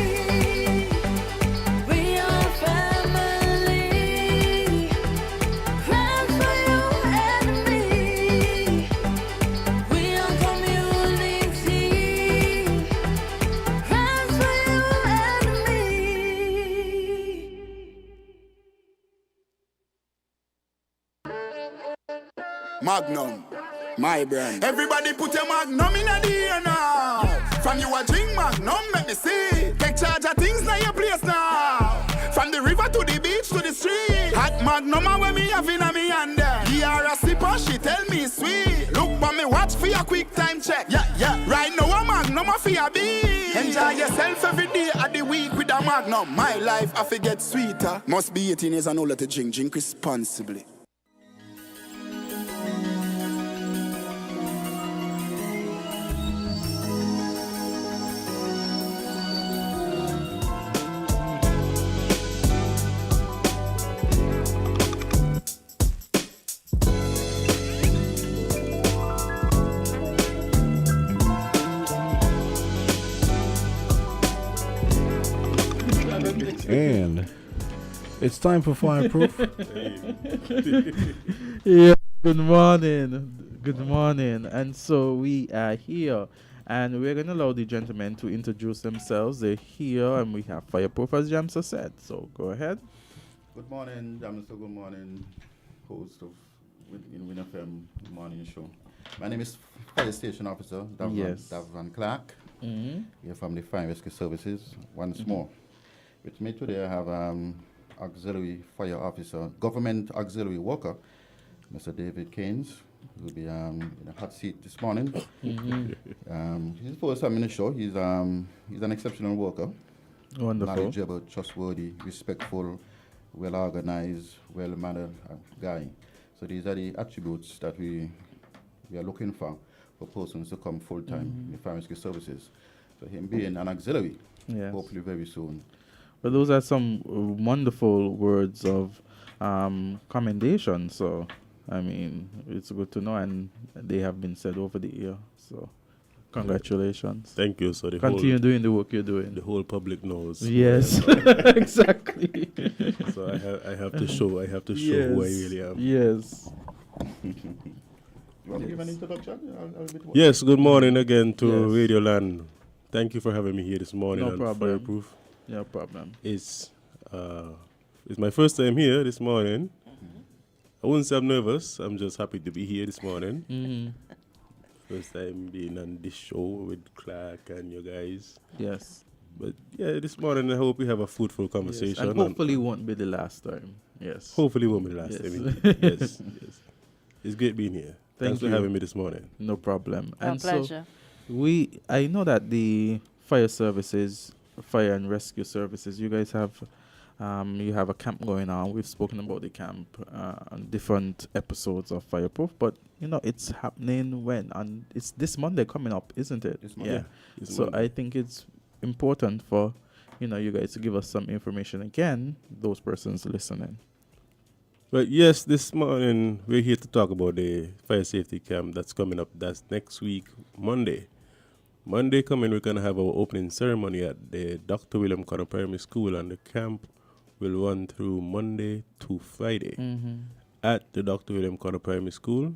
We are family. Rams for you and me. We are community. Rams for you and me. Magnum, my brand. Everybody put your Magnum in the air now. From you a drink Magnum, make me see. Take charge of things now your place now. From the river to the beach to the street. Hot Magnum and when me have in a me hand there. Here a sipper, she tell me sweet. Look for me watch for your quick time check. Yeah. Right now a Magnum a for your beat. Enjoy yourself every day of the week with a Magnum. My life I forget sweeter. Must be 18 years and older to drink. Drink responsibly. And it's time for Fireproof. Yeah, good morning. Good morning. And so we are here. And we're going to allow the gentlemen to introduce themselves. They're here and we have Fireproof, as Jamsa said. So go ahead. Good morning, Jamsa. Good morning, host of Win FM morning show. My name is Fire Station Officer Davran Clark. Here from the Fire Rescue Services once more. With me today I have auxiliary fire officer, government auxiliary worker, Mr. David Keynes, who will be in a hot seat this morning. He's the first time in the show. He's an exceptional worker. Wonderful. Knowledgeable, trustworthy, respectful, well organized, well mannered guy. So these are the attributes that we are looking for persons to come full time in the fire rescue services. So him being an auxiliary, hopefully very soon. But those are some wonderful words of commendation. So, I mean, it's good to know, and they have been said over the year. So, congratulations. Thank you. So continue doing the work you're doing. The whole public knows. Yes, exactly. So I have to show. I have to show who I really am. Yes. You want to give an introduction? Yes. Good morning again to Radio Land. Thank you for having me here this morning. No on problem. Fireproof. No problem. It's my first time here this morning. I wouldn't say I'm nervous. I'm just happy to be here this morning. First time being on this show with Clark and you guys. Yes. But yeah, this morning I hope we have a fruitful conversation. Yes. And hopefully won't be the last time. Yes. Hopefully won't be the last time. Yes. It's great being here. Thanks for having me this morning. No problem. Our pleasure. So I know that the fire services, fire and rescue services, you guys have You have a camp going on. We've spoken about the camp on different episodes of Fireproof, but it's happening when? And it's this Monday coming up, isn't it? This Monday. Yeah. This So Monday. I think it's important for you guys to give us some information again, those persons listening. But yes, this morning we're here to talk about the fire safety camp that's coming up. That's next week, Monday. Monday coming, we're going to have our opening ceremony at the Dr. William Connor Primary School, and the camp will run through Monday to Friday at the Dr. William Connor Primary School,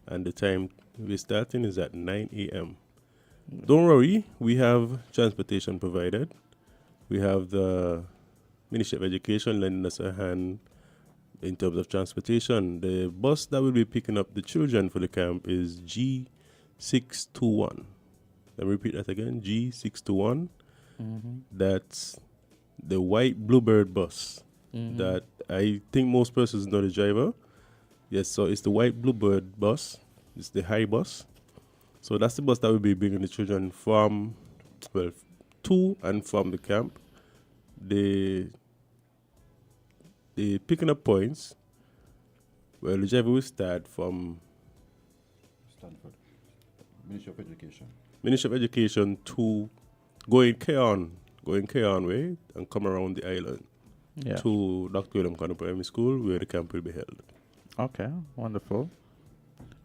and the time we're starting is at 9 a.m. Don't worry, we have transportation provided. We have the Ministry of Education lending us a hand in terms of transportation. The bus that will be picking up the children for the camp is G621. Let me repeat that again, G621. That's the white Bluebird bus that I think most persons know the driver. Yes, so it's the white Bluebird bus. It's the high bus. So that's the bus that will be bringing the children from, to and from the camp. The picking up points, the driver will start from Stanford. Ministry of Education. Ministry of Education to going Keon way and come around the island to Dr. William Connor Primary School where the camp will be held. Okay, wonderful.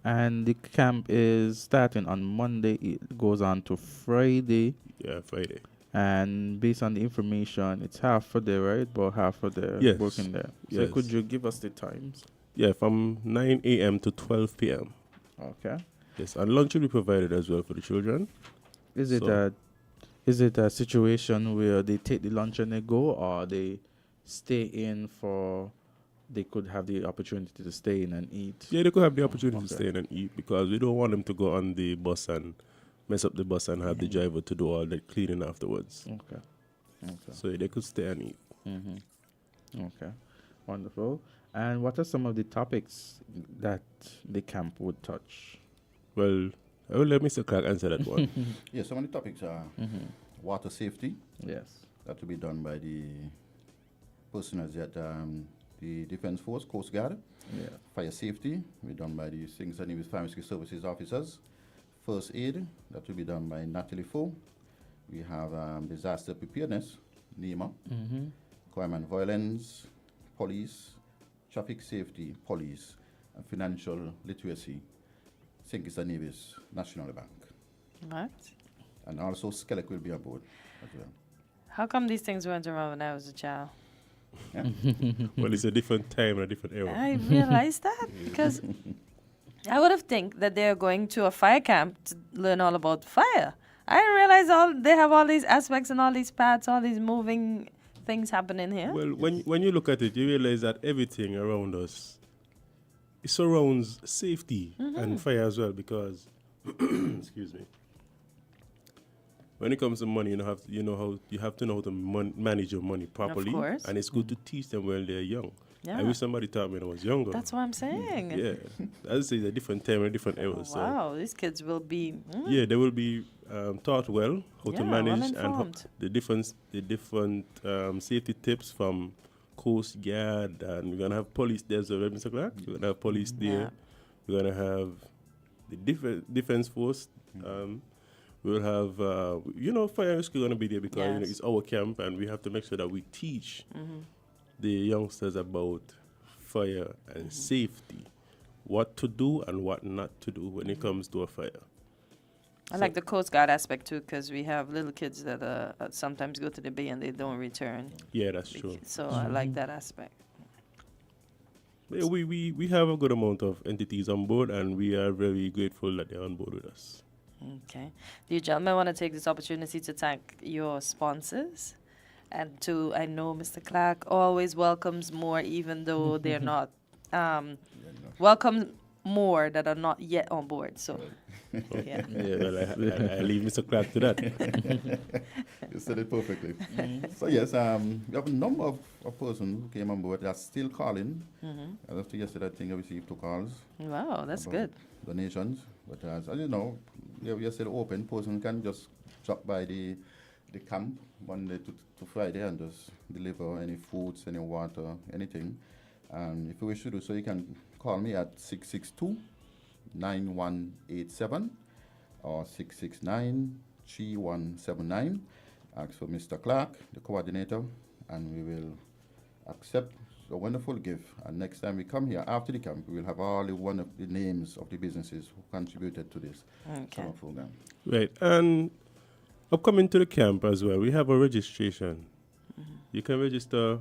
And the camp is starting on Monday. It goes on to Friday. Yeah, Friday. And based on the information, it's half for there, right? About half for there Yes. working there. So Yes. could you give us the times? Yeah, from 9 a.m. to 12 p.m. Okay. Yes, and lunch will be provided as well for the children. Is it a situation where they take the lunch and they go, or they stay in for? They could have the opportunity to stay in and eat. Yeah, they could have the opportunity to stay in and eat, because we don't want them to go on the bus and mess up the bus and have the driver to do all the cleaning afterwards. Okay. So they could stay and eat. Okay, wonderful. And what are some of the topics that the camp would touch? Well, I will let Mr. Clark answer that one. Yeah, some of the topics are water safety. Yes. That will be done by the personnel at the Defense Force, Coast Guard. Yeah. Fire safety will be done by the St. Nevis Fire Rescue Services officers. First aid, that will be done by Natalie Foe. We have disaster preparedness, NEMA. Crime and violence, police, traffic safety, police, and financial literacy, St. Nevis National Bank. What? And also Skelec will be aboard as well. How come these things weren't around when I was a child? Yeah. Well, it's a different time and a different era. I realized that because I would have think that they're going to a fire camp to learn all about fire. I didn't realize they have all these aspects and all these paths, all these moving things happening here. Well, when you look at it, you realize that everything around us, it surrounds safety and fire as well, because, excuse me, when it comes to money, you have to know how to manage your money properly. Of course. And it's good to teach them when they're young. Yeah. I wish somebody taught me when I was younger. That's what I'm saying. Yeah, as I say, it's a different time and a different era. Wow, these kids will be. Yeah, they will be taught well how to manage and well-informed. the different safety tips from Coast Guard, and we're gonna have police there as well, right, Mr. Clark? We're gonna have police there. Yeah. We're gonna have the defense force. We'll have fire rescue gonna be there because Yes. it's our camp, and we have to make sure that we teach the youngsters about fire and safety, what to do and what not to do when it comes to a fire. I like the Coast Guard aspect too, because we have little kids that sometimes go to the bay and they don't return. Yeah, that's true. So I like that aspect. Yeah, we have a good amount of entities on board, and we are very grateful that they're on board with us. Okay. Do you gentlemen want to take this opportunity to thank your sponsors? And I know Mr. Clark always welcomes more, even though they're not. Welcome more that are not yet on board. So, yeah. Yeah, well, I leave Mr. Clark to that. You said it perfectly. So yes, we have a number of persons who came on board that are still calling. As of yesterday, I think I received 2 calls. Wow, that's about good. Donations, but as you know, we are still open. Person can just drop by the the camp Monday to Friday and just deliver any foods, any water, anything. And if you wish to do so, you can call me at 662-9187 or 669-3179. Ask for Mr. Clark, the coordinator, and we will accept a wonderful gift. And next time we come here after the camp, we will have all one of the names of the businesses who contributed to this summer program. Right, and upcoming to the camp as well, we have a registration. You can register.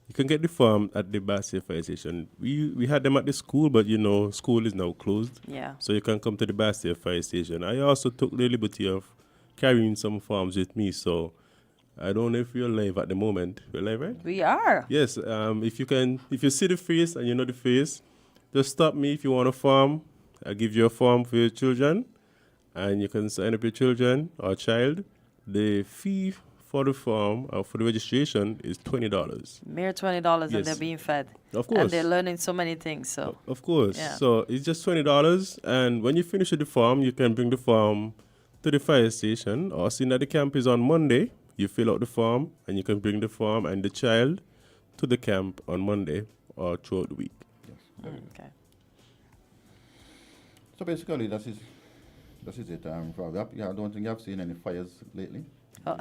You can get the form at the Bastia Fire Station. We had them at the school, but school is now closed. Yeah. So you can come to the Bastia Fire Station. I also took the liberty of carrying some forms with me, so I don't know if we're live at the moment. We're live, right? We are. Yes. If you see the face and you know the face, just stop me if you want a form. I'll give you a form for your children, and you can sign up your children or child. The fee for the form or for the registration is $20. Mere $20, and Yes. they're being fed. Of course. And they're learning so many things. So. Of course. Yeah. So it's just $20, and when you finish with the form, you can bring the form to the fire station, or seeing that the camp is on Monday, you fill out the form, and you can bring the form and the child to the camp on Monday or throughout the week. Okay. So basically, that is it. I don't think I've seen any fires lately. Oh.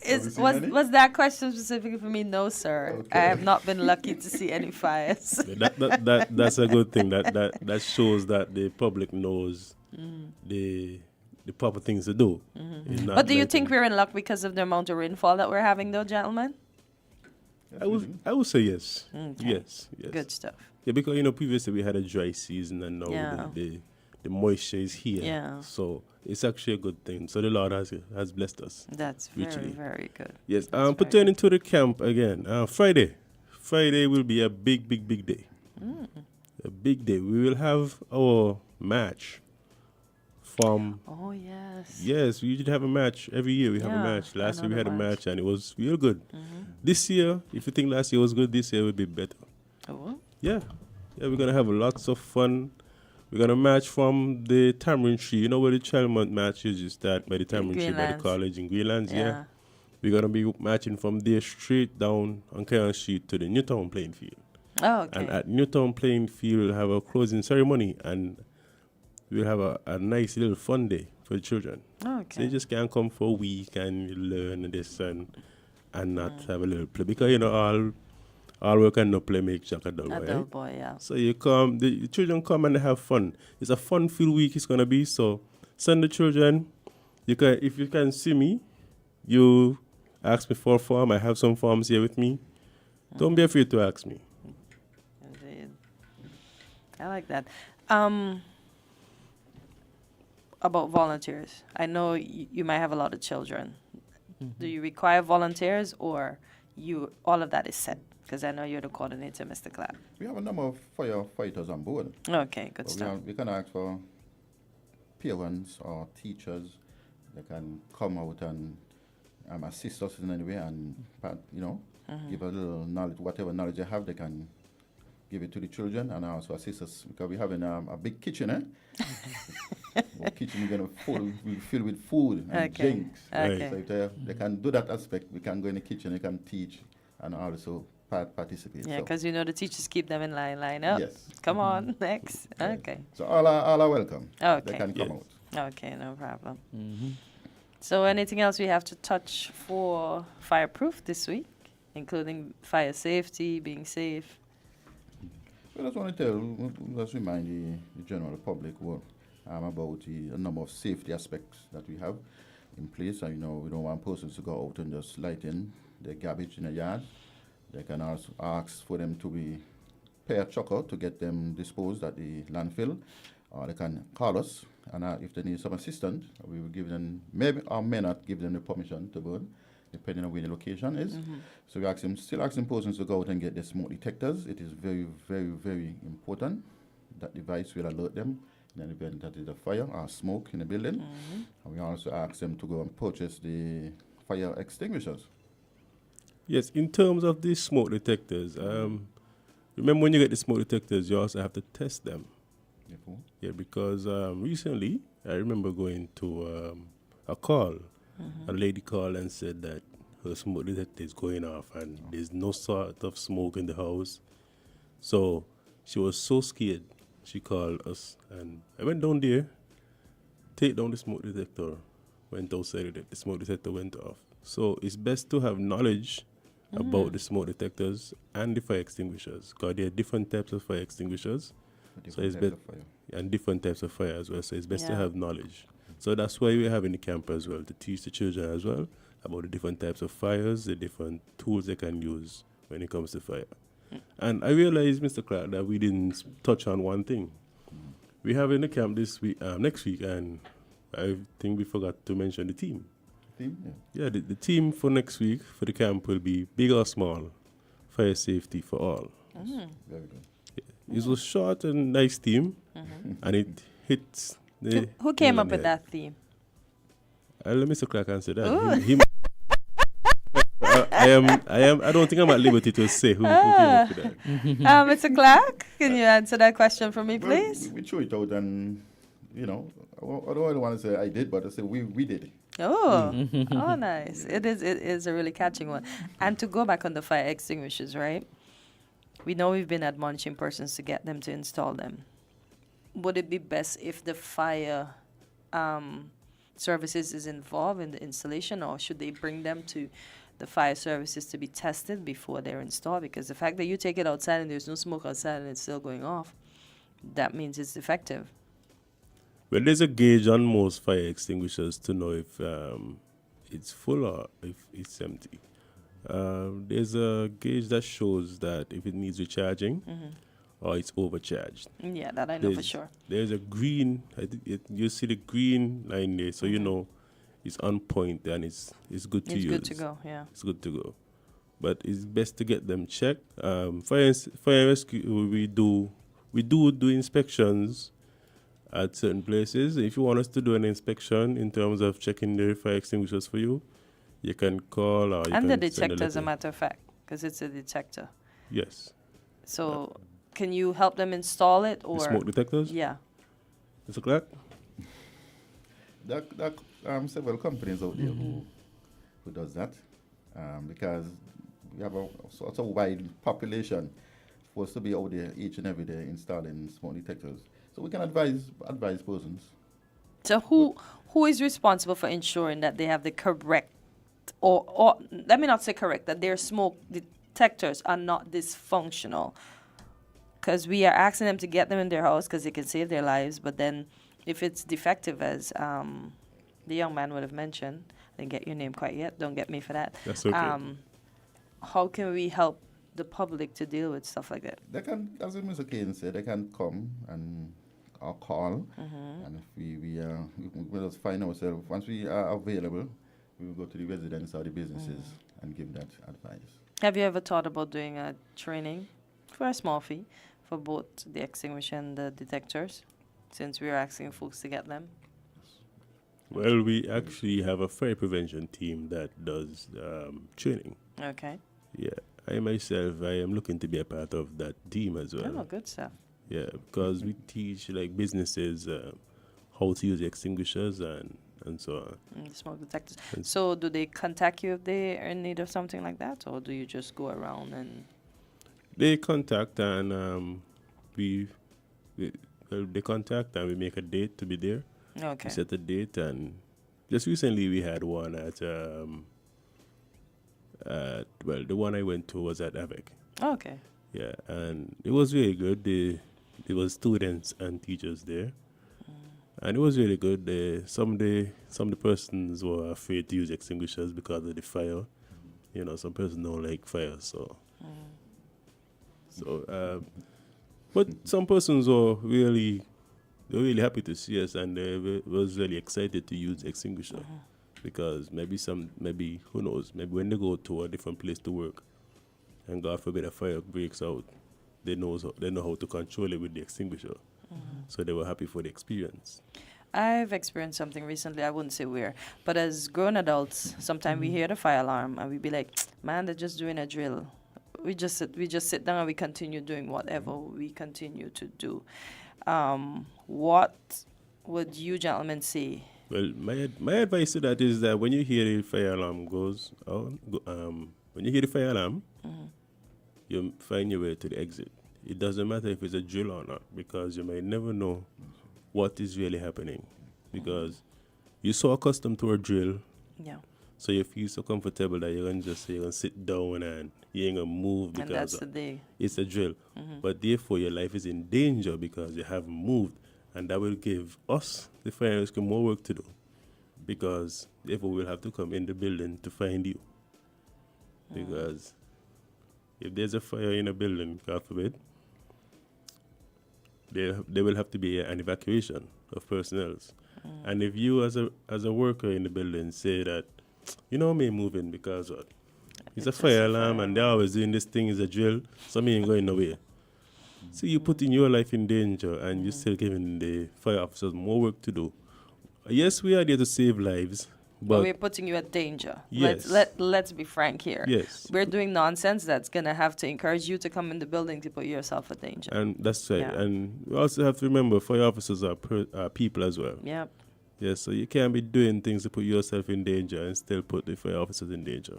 seen any? Was that question specifically for me? No, sir. Okay. I have not been lucky to see any fires. That's a good thing. That shows that the public knows the proper things to do. It's not But do you like think we're in luck because of the amount of rainfall that we're having, though, gentlemen? I would say yes. Okay. Yes. Good stuff. Yeah, because previously we had a dry season, and now Yeah. the moisture is here. Yeah. So it's actually a good thing. So the Lord has blessed us. That's very, richly. very good. Yes. Pertaining to the camp again, Friday will be a big day. A big day. We will have our match from. Oh yes. Yes, we usually have a match every year. We have a match. Last year we had a match, and it was real good. This year, if you think last year was good, this year will be better. Oh. Yeah, we're gonna have lots of fun. We're gonna match from the Tamarind Tree. You know where the child month matches you start by the Tamarind Tree by the Greenlands. college in Greenlands. Yeah. Yeah. We're gonna be matching from there straight down on Cairn Street to the Newtown playing field. Oh, okay. And at Newtown playing field, we'll have a closing ceremony, and we'll have a nice little fun day for the children. Okay. So you just can't come for a week and you learn this and not have a little play, because all work and no play make Jack a dull boy. A dull boy, yeah. So you come, the children come and they have fun. It's a fun-filled week. It's gonna be. So send the children. If you can see me, you ask me for a form. I have some forms here with me. Don't be afraid to ask me. Indeed. I like that. About volunteers, I know you might have a lot of children. Do you require volunteers, or all of that is set? Because I know you're the coordinator, Mr. Clark. We have a number of firefighters on board. Okay, good So stuff. we can ask for parents or teachers that can come out and assist us in any way, and give a little knowledge, whatever knowledge they have, they can give it to the children, and also assist us, because we're having a big kitchen, Our kitchen is going to fill with food and drinks. Okay. So if they can do that aspect, we can go in the kitchen, they can teach and also participate. Yeah, So- because the teachers keep them in line up. Yes. Come on, next. Okay. So all are welcome. Okay. They can come out. Okay, no problem. So anything else we have to touch for fireproof this week, including fire safety, being safe? I just want to just remind the general public about a number of safety aspects that we have in place. And, we don't want persons to go out and just light in their garbage in the yard. They can also ask for them to pay a chucker to get them disposed at the landfill, or they can call us, and if they need some assistance, we will give them, maybe or may not give them the permission to burn, depending on where the location is. So we still asking persons to go out and get the smoke detectors. It is very, very, very important. That device will alert them in an event that is a fire or smoke in the building. And we also ask them to go and purchase the fire extinguishers. Yes, in terms of the smoke detectors, remember when you get the smoke detectors, you also have to test them. Yeah, because recently I remember going to a call. A lady called and said that her smoke detector is going off and there's no sort of smoke in the house. So she was so scared. She called us and I went down there, take down the smoke detector, went outside, the smoke detector went off. So it's best to have knowledge about the smoke detectors and the fire extinguishers, because there are different types of fire extinguishers. So it's best, and different types of fire as well. So it's best to have knowledge. So that's why we're having the camp as well, to teach the children as well about the different types of fires, the different tools they can use when it comes to fire. And I realized, Mr. Clark, that we didn't touch on one thing. We have in the camp this week, next week, and I think we forgot to mention the team. Yeah, the team for next week for the camp will be big or small, fire safety for all. Very good. It was a short and nice theme, and it hits the. Who came up with that theme? I'll let Mr. Clark answer that. I don't think I'm at liberty to say who came up with that. Mr. Clark, can you answer that question for me, please? We threw it out, and I don't want to say I did, but I say we did it. Oh, nice. It is a really catching one. And to go back on the fire extinguishers, right? We know we've been admonishing persons to get them to install them. Would it be best if the fire services is involved in the installation, or should they bring them to the fire services to be tested before they're installed? Because the fact that you take it outside and there's no smoke outside and it's still going off, that means it's effective. Well, there's a gauge on most fire extinguishers to know if it's full or if it's empty. There's a gauge that shows that if it needs recharging or it's overcharged. Yeah, that I know for sure. There's a green, you see the green line there, so you know it's on point and it's good to use. It's good to go, yeah. It's good to go. But it's best to get them checked. Fire rescue, we do inspections at certain places. If you want us to do an inspection in terms of checking the fire extinguishers for you, you can call or you and can the detector, send a as a letter. matter of fact, because it's a detector. Yes. So can you help them install it? Or The smoke detectors? Yeah. Mr. Clark? There are several companies out there who does that, because we have a sort of wide population supposed to be out there each and every day installing smoke detectors. So we can advise persons. So who is responsible for ensuring that they have the correct, or let me not say correct, that their smoke detectors are not dysfunctional? Because we are asking them to get them in their house because it can save their lives, but then if it's defective, as the young man would have mentioned, I didn't get your name quite yet, don't get me for that. That's okay. How can we help the public to deal with stuff like that? They can, as Mr. Kane said, they can come or call, and if we will just find ourselves, once we are available, we will go to the residents or the businesses and give that advice. Have you ever thought about doing a training for a small fee for both the extinguisher and the detectors, since we're asking folks to get them? Well, we actually have a fire prevention team that does training. Okay. Yeah. I myself, I am looking to be a part of that team as well. Oh, good stuff. Yeah, because we teach like businesses how to use extinguishers and so on. The smoke detectors. So do they contact you if they are in need of something like that, or do you just go around and... They contact and they contact and we make a date to be there. Okay. We set a date, and just recently we had one at well, the one I went to was at AVEC. Oh, okay. Yeah, and it was really good. There was students and teachers there, and it was really good. Some of the persons were afraid to use extinguishers because of the fire. You know, some persons don't like fire, so. But some persons were really happy to see us, and they was really excited to use extinguisher, because maybe who knows, maybe when they go to a different place to work, and God forbid a fire breaks out, they know how to control it with the extinguisher. So they were happy for the experience. I've experienced something recently, I wouldn't say where, but as grown adults, sometimes we hear the fire alarm and we be like, man, they're just doing a drill. We just sit down and we continue doing whatever we continue to do. What would you gentlemen say? Well, my advice to that is that when you hear the fire alarm when you hear the fire alarm, you find your way to the exit. It doesn't matter if it's a drill or not, because you might never know what is really happening, because you're so accustomed to a drill. Yeah. So you feel so comfortable that you're gonna sit down and you ain't gonna move because And that's the day. it's a drill. But therefore your life is in danger because you haven't moved, and that will give us, the fire rescue, more work to do, because therefore we'll have to come in the building to find you. Because if there's a fire in a building, God forbid, there will have to be an evacuation of personnel. And if you as a worker in the building say that, me moving because what? It's a fire alarm and they're always doing this thing is a drill, so me ain't going nowhere. So you're putting your life in danger and you're still giving the fire officers more work to do. Yes, we are there to save lives, But but we're putting you at danger. Yes. Let's be frank here. Yes. We're doing nonsense that's gonna have to encourage you to come in the building to put yourself at danger. and that's right. Yeah. And we also have to remember fire officers are people as well. Yep. Yes, so you can't be doing things to put yourself in danger and still put the fire officers in danger.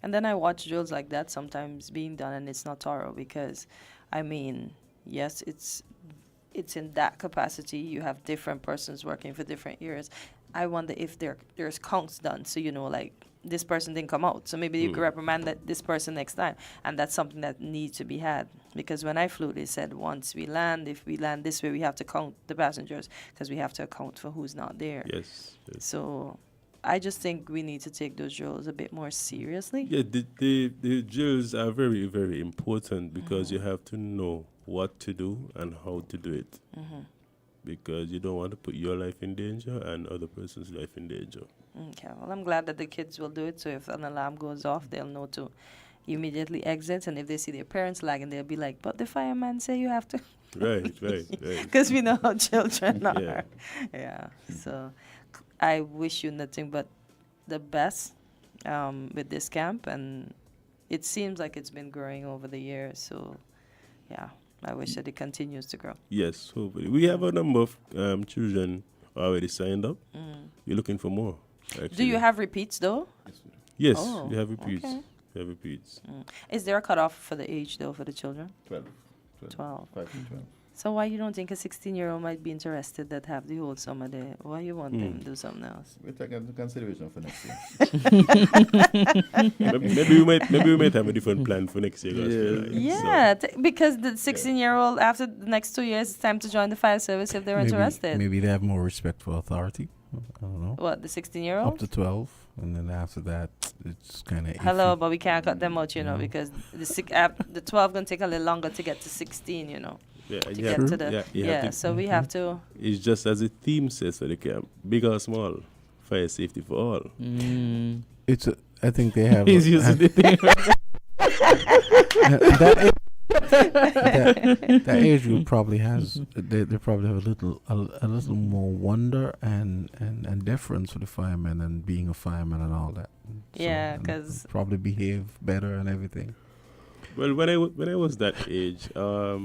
And then I watch drills like that sometimes being done, and it's not thorough because, I mean, yes, it's in that capacity. You have different persons working for different years. I wonder if there's counts done, so like this person didn't come out, so maybe you could reprimand this person next time, and that's something that needs to be had. Because when I flew, they said once we land, if we land this way, we have to count the passengers because we have to account for who's not there. Yes. So I just think we need to take those drills a bit more seriously. Yeah, the drills are very, very important because you have to know what to do and how to do it. Because you don't want to put your life in danger and other person's life in danger. Okay, well, I'm glad that the kids will do it. So if an alarm goes off, they'll know to immediately exit. And if they see their parents lagging, they'll be like, but the fireman say you have to. Right. Because we know how children are. Yeah. Yeah. So I wish you nothing but the best with this camp. And it seems like it's been growing over the years. So, yeah, I wish that it continues to grow. Yes, hopefully. We have a number of children already signed up. We're looking for more. Actually. Do you have repeats, though? Yes, Oh, we have repeats. okay. We have repeats. Is there a cutoff for the age, though, for the children? 12. 12. 5 to 12. So why you don't think a 16-year-old might be interested that have the whole summer there? Why you want them to do something else? We'll take into consideration for next year. maybe we might have a different plan for next year. Yeah, because the 16-year-old, after the next 2 years, it's time to join the fire service if they're interested. Maybe they have more respect for authority. I don't know. What, the 16-year-old? Up to 12, and then after that, it's kind of. Hello, but we can't cut them out, because the 12 going to take a little longer to get to 16, Yeah, to you get have to to- the you have to- so we have to. It's just as the theme says for the camp, big or small, fire safety for all. I think they have. He's using the thing. that age group probably has. They probably have a little more wonder and deference for the firemen and being a fireman and all that. Yeah, and 'cause- probably behave better and everything. Well, when I was that age, I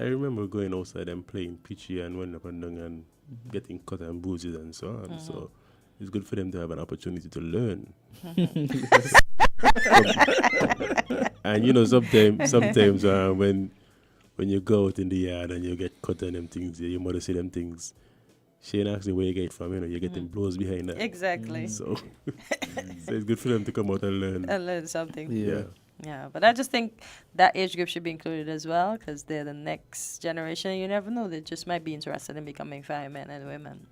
remember going outside and playing pitchy and running up and down and getting cut and bruises and so on. So it's good for them to have an opportunity to learn. And sometimes when you go out in the yard and you get cut on them things, your mother say them things. She ain't asking where you get it from, you're getting blows behind that. Exactly. So it's good for them to come out and learn. And learn something. Yeah. Yeah, but I just think that age group should be included as well because they're the next generation. You never know; they just might be interested in becoming firemen and women.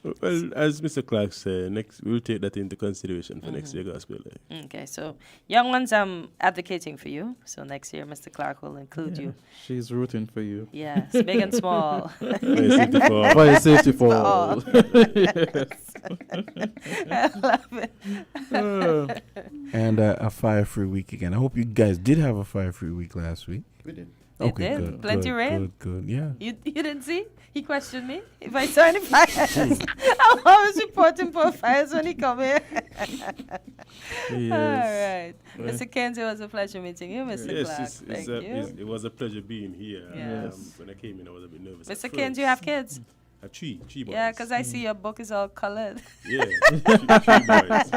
Well, as Mr. Clark said, we'll take that into consideration for next year gospel. Okay, so young ones, I'm advocating for you. So next year, Mr. Clark will include you. She's rooting for you. Yes, big and small. Fire safety for all. Fire safety for all. I love it. And a fire-free week again. I hope you guys did have a fire-free week last week. We did. It Okay, did. good, Plenty good, rain. good, yeah. You didn't see? He questioned me if I saw any fires. I'm always reporting for fires when he come here. All right. Mr. Kenzie, it was a pleasure meeting you, Mr. Clark. Thank you. It was a pleasure being here. Yes. When I came in, I was a bit nervous. Mr. Kenzie, you have kids? Three boys. Yeah, because I see your book is all colored. Yeah, three boys.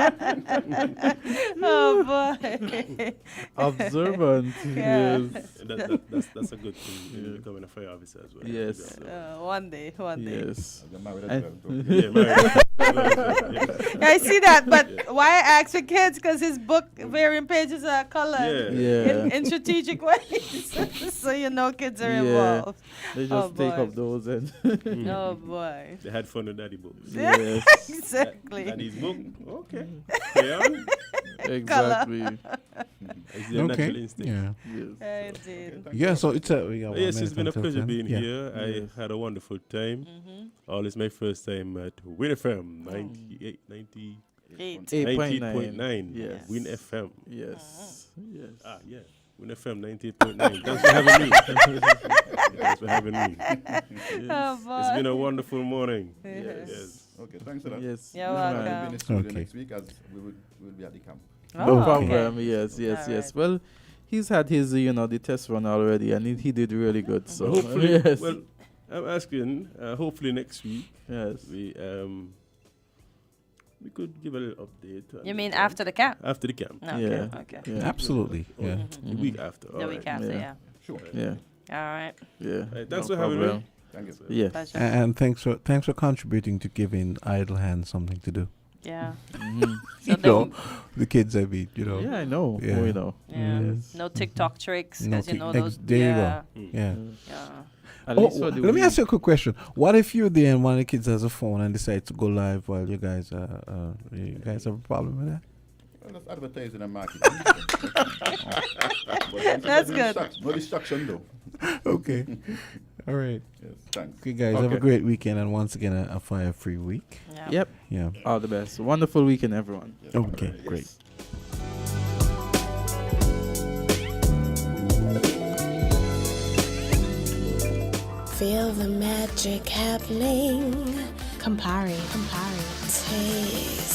Oh, boy. Observant. Yeah. Yes. That's a good thing, becoming a fire officer as well. Yes. One day. Yes. I see that, but why I ask for kids? Because his book, varying pages are colored in strategic ways. So you know kids are involved. They just take up those and oh boy. They had fun with daddy books. Yes. Exactly. Daddy's book. Okay. Crayon. Exactly. It's their natural instinct. Yeah. Indeed. Yeah, so it's a yes, it's been a pleasure being yeah. here. I had a wonderful time. All is my first time at Win FM 98.9. Yes. Win FM. Yes. Yes. Yeah. Win FM 98.9. Thanks for having me. Thanks for having me. Oh, boy. It's been a wonderful morning. Yes. Okay, thanks for that. Yes. You're welcome. We'll be in the studio Okay. next week as we'll be at the camp. No Oh, problem. okay. Yes. All right. Well, he's had his, the test run already, and he did really good. So Hopefully, yes. well, I'm asking, hopefully next week, Yes. we could give a little update. You mean after the camp? After the camp. Okay. Yeah. Okay. Yeah. Absolutely. Yeah. The week after. The week after, yeah. Sure. Yeah. All right. Yeah. Thanks No for having me. problem. Thank you. Yes. Pleasure. And thanks for contributing to giving idle hands something to do. Yeah. You know, the kids, I mean, you know. Yeah, I know. Yeah. We know. Yeah. Yes. No TikTok tricks, No because you tic- know ex- those. there you go. Yeah. Yeah. At Oh, least for the let me week. ask you a quick question. What if you're there and one of the kids has a phone and decides to go live while you guys have a problem with that? Well, that's advertising and marketing. That's good. No distraction, though. Okay. All right. Yes, thanks. Okay, guys, have a great weekend and once again a fire-free week. Yeah. Yep. Yeah. All the best. Wonderful weekend, everyone. Okay, great. Feel the magic happening. Campari. Taste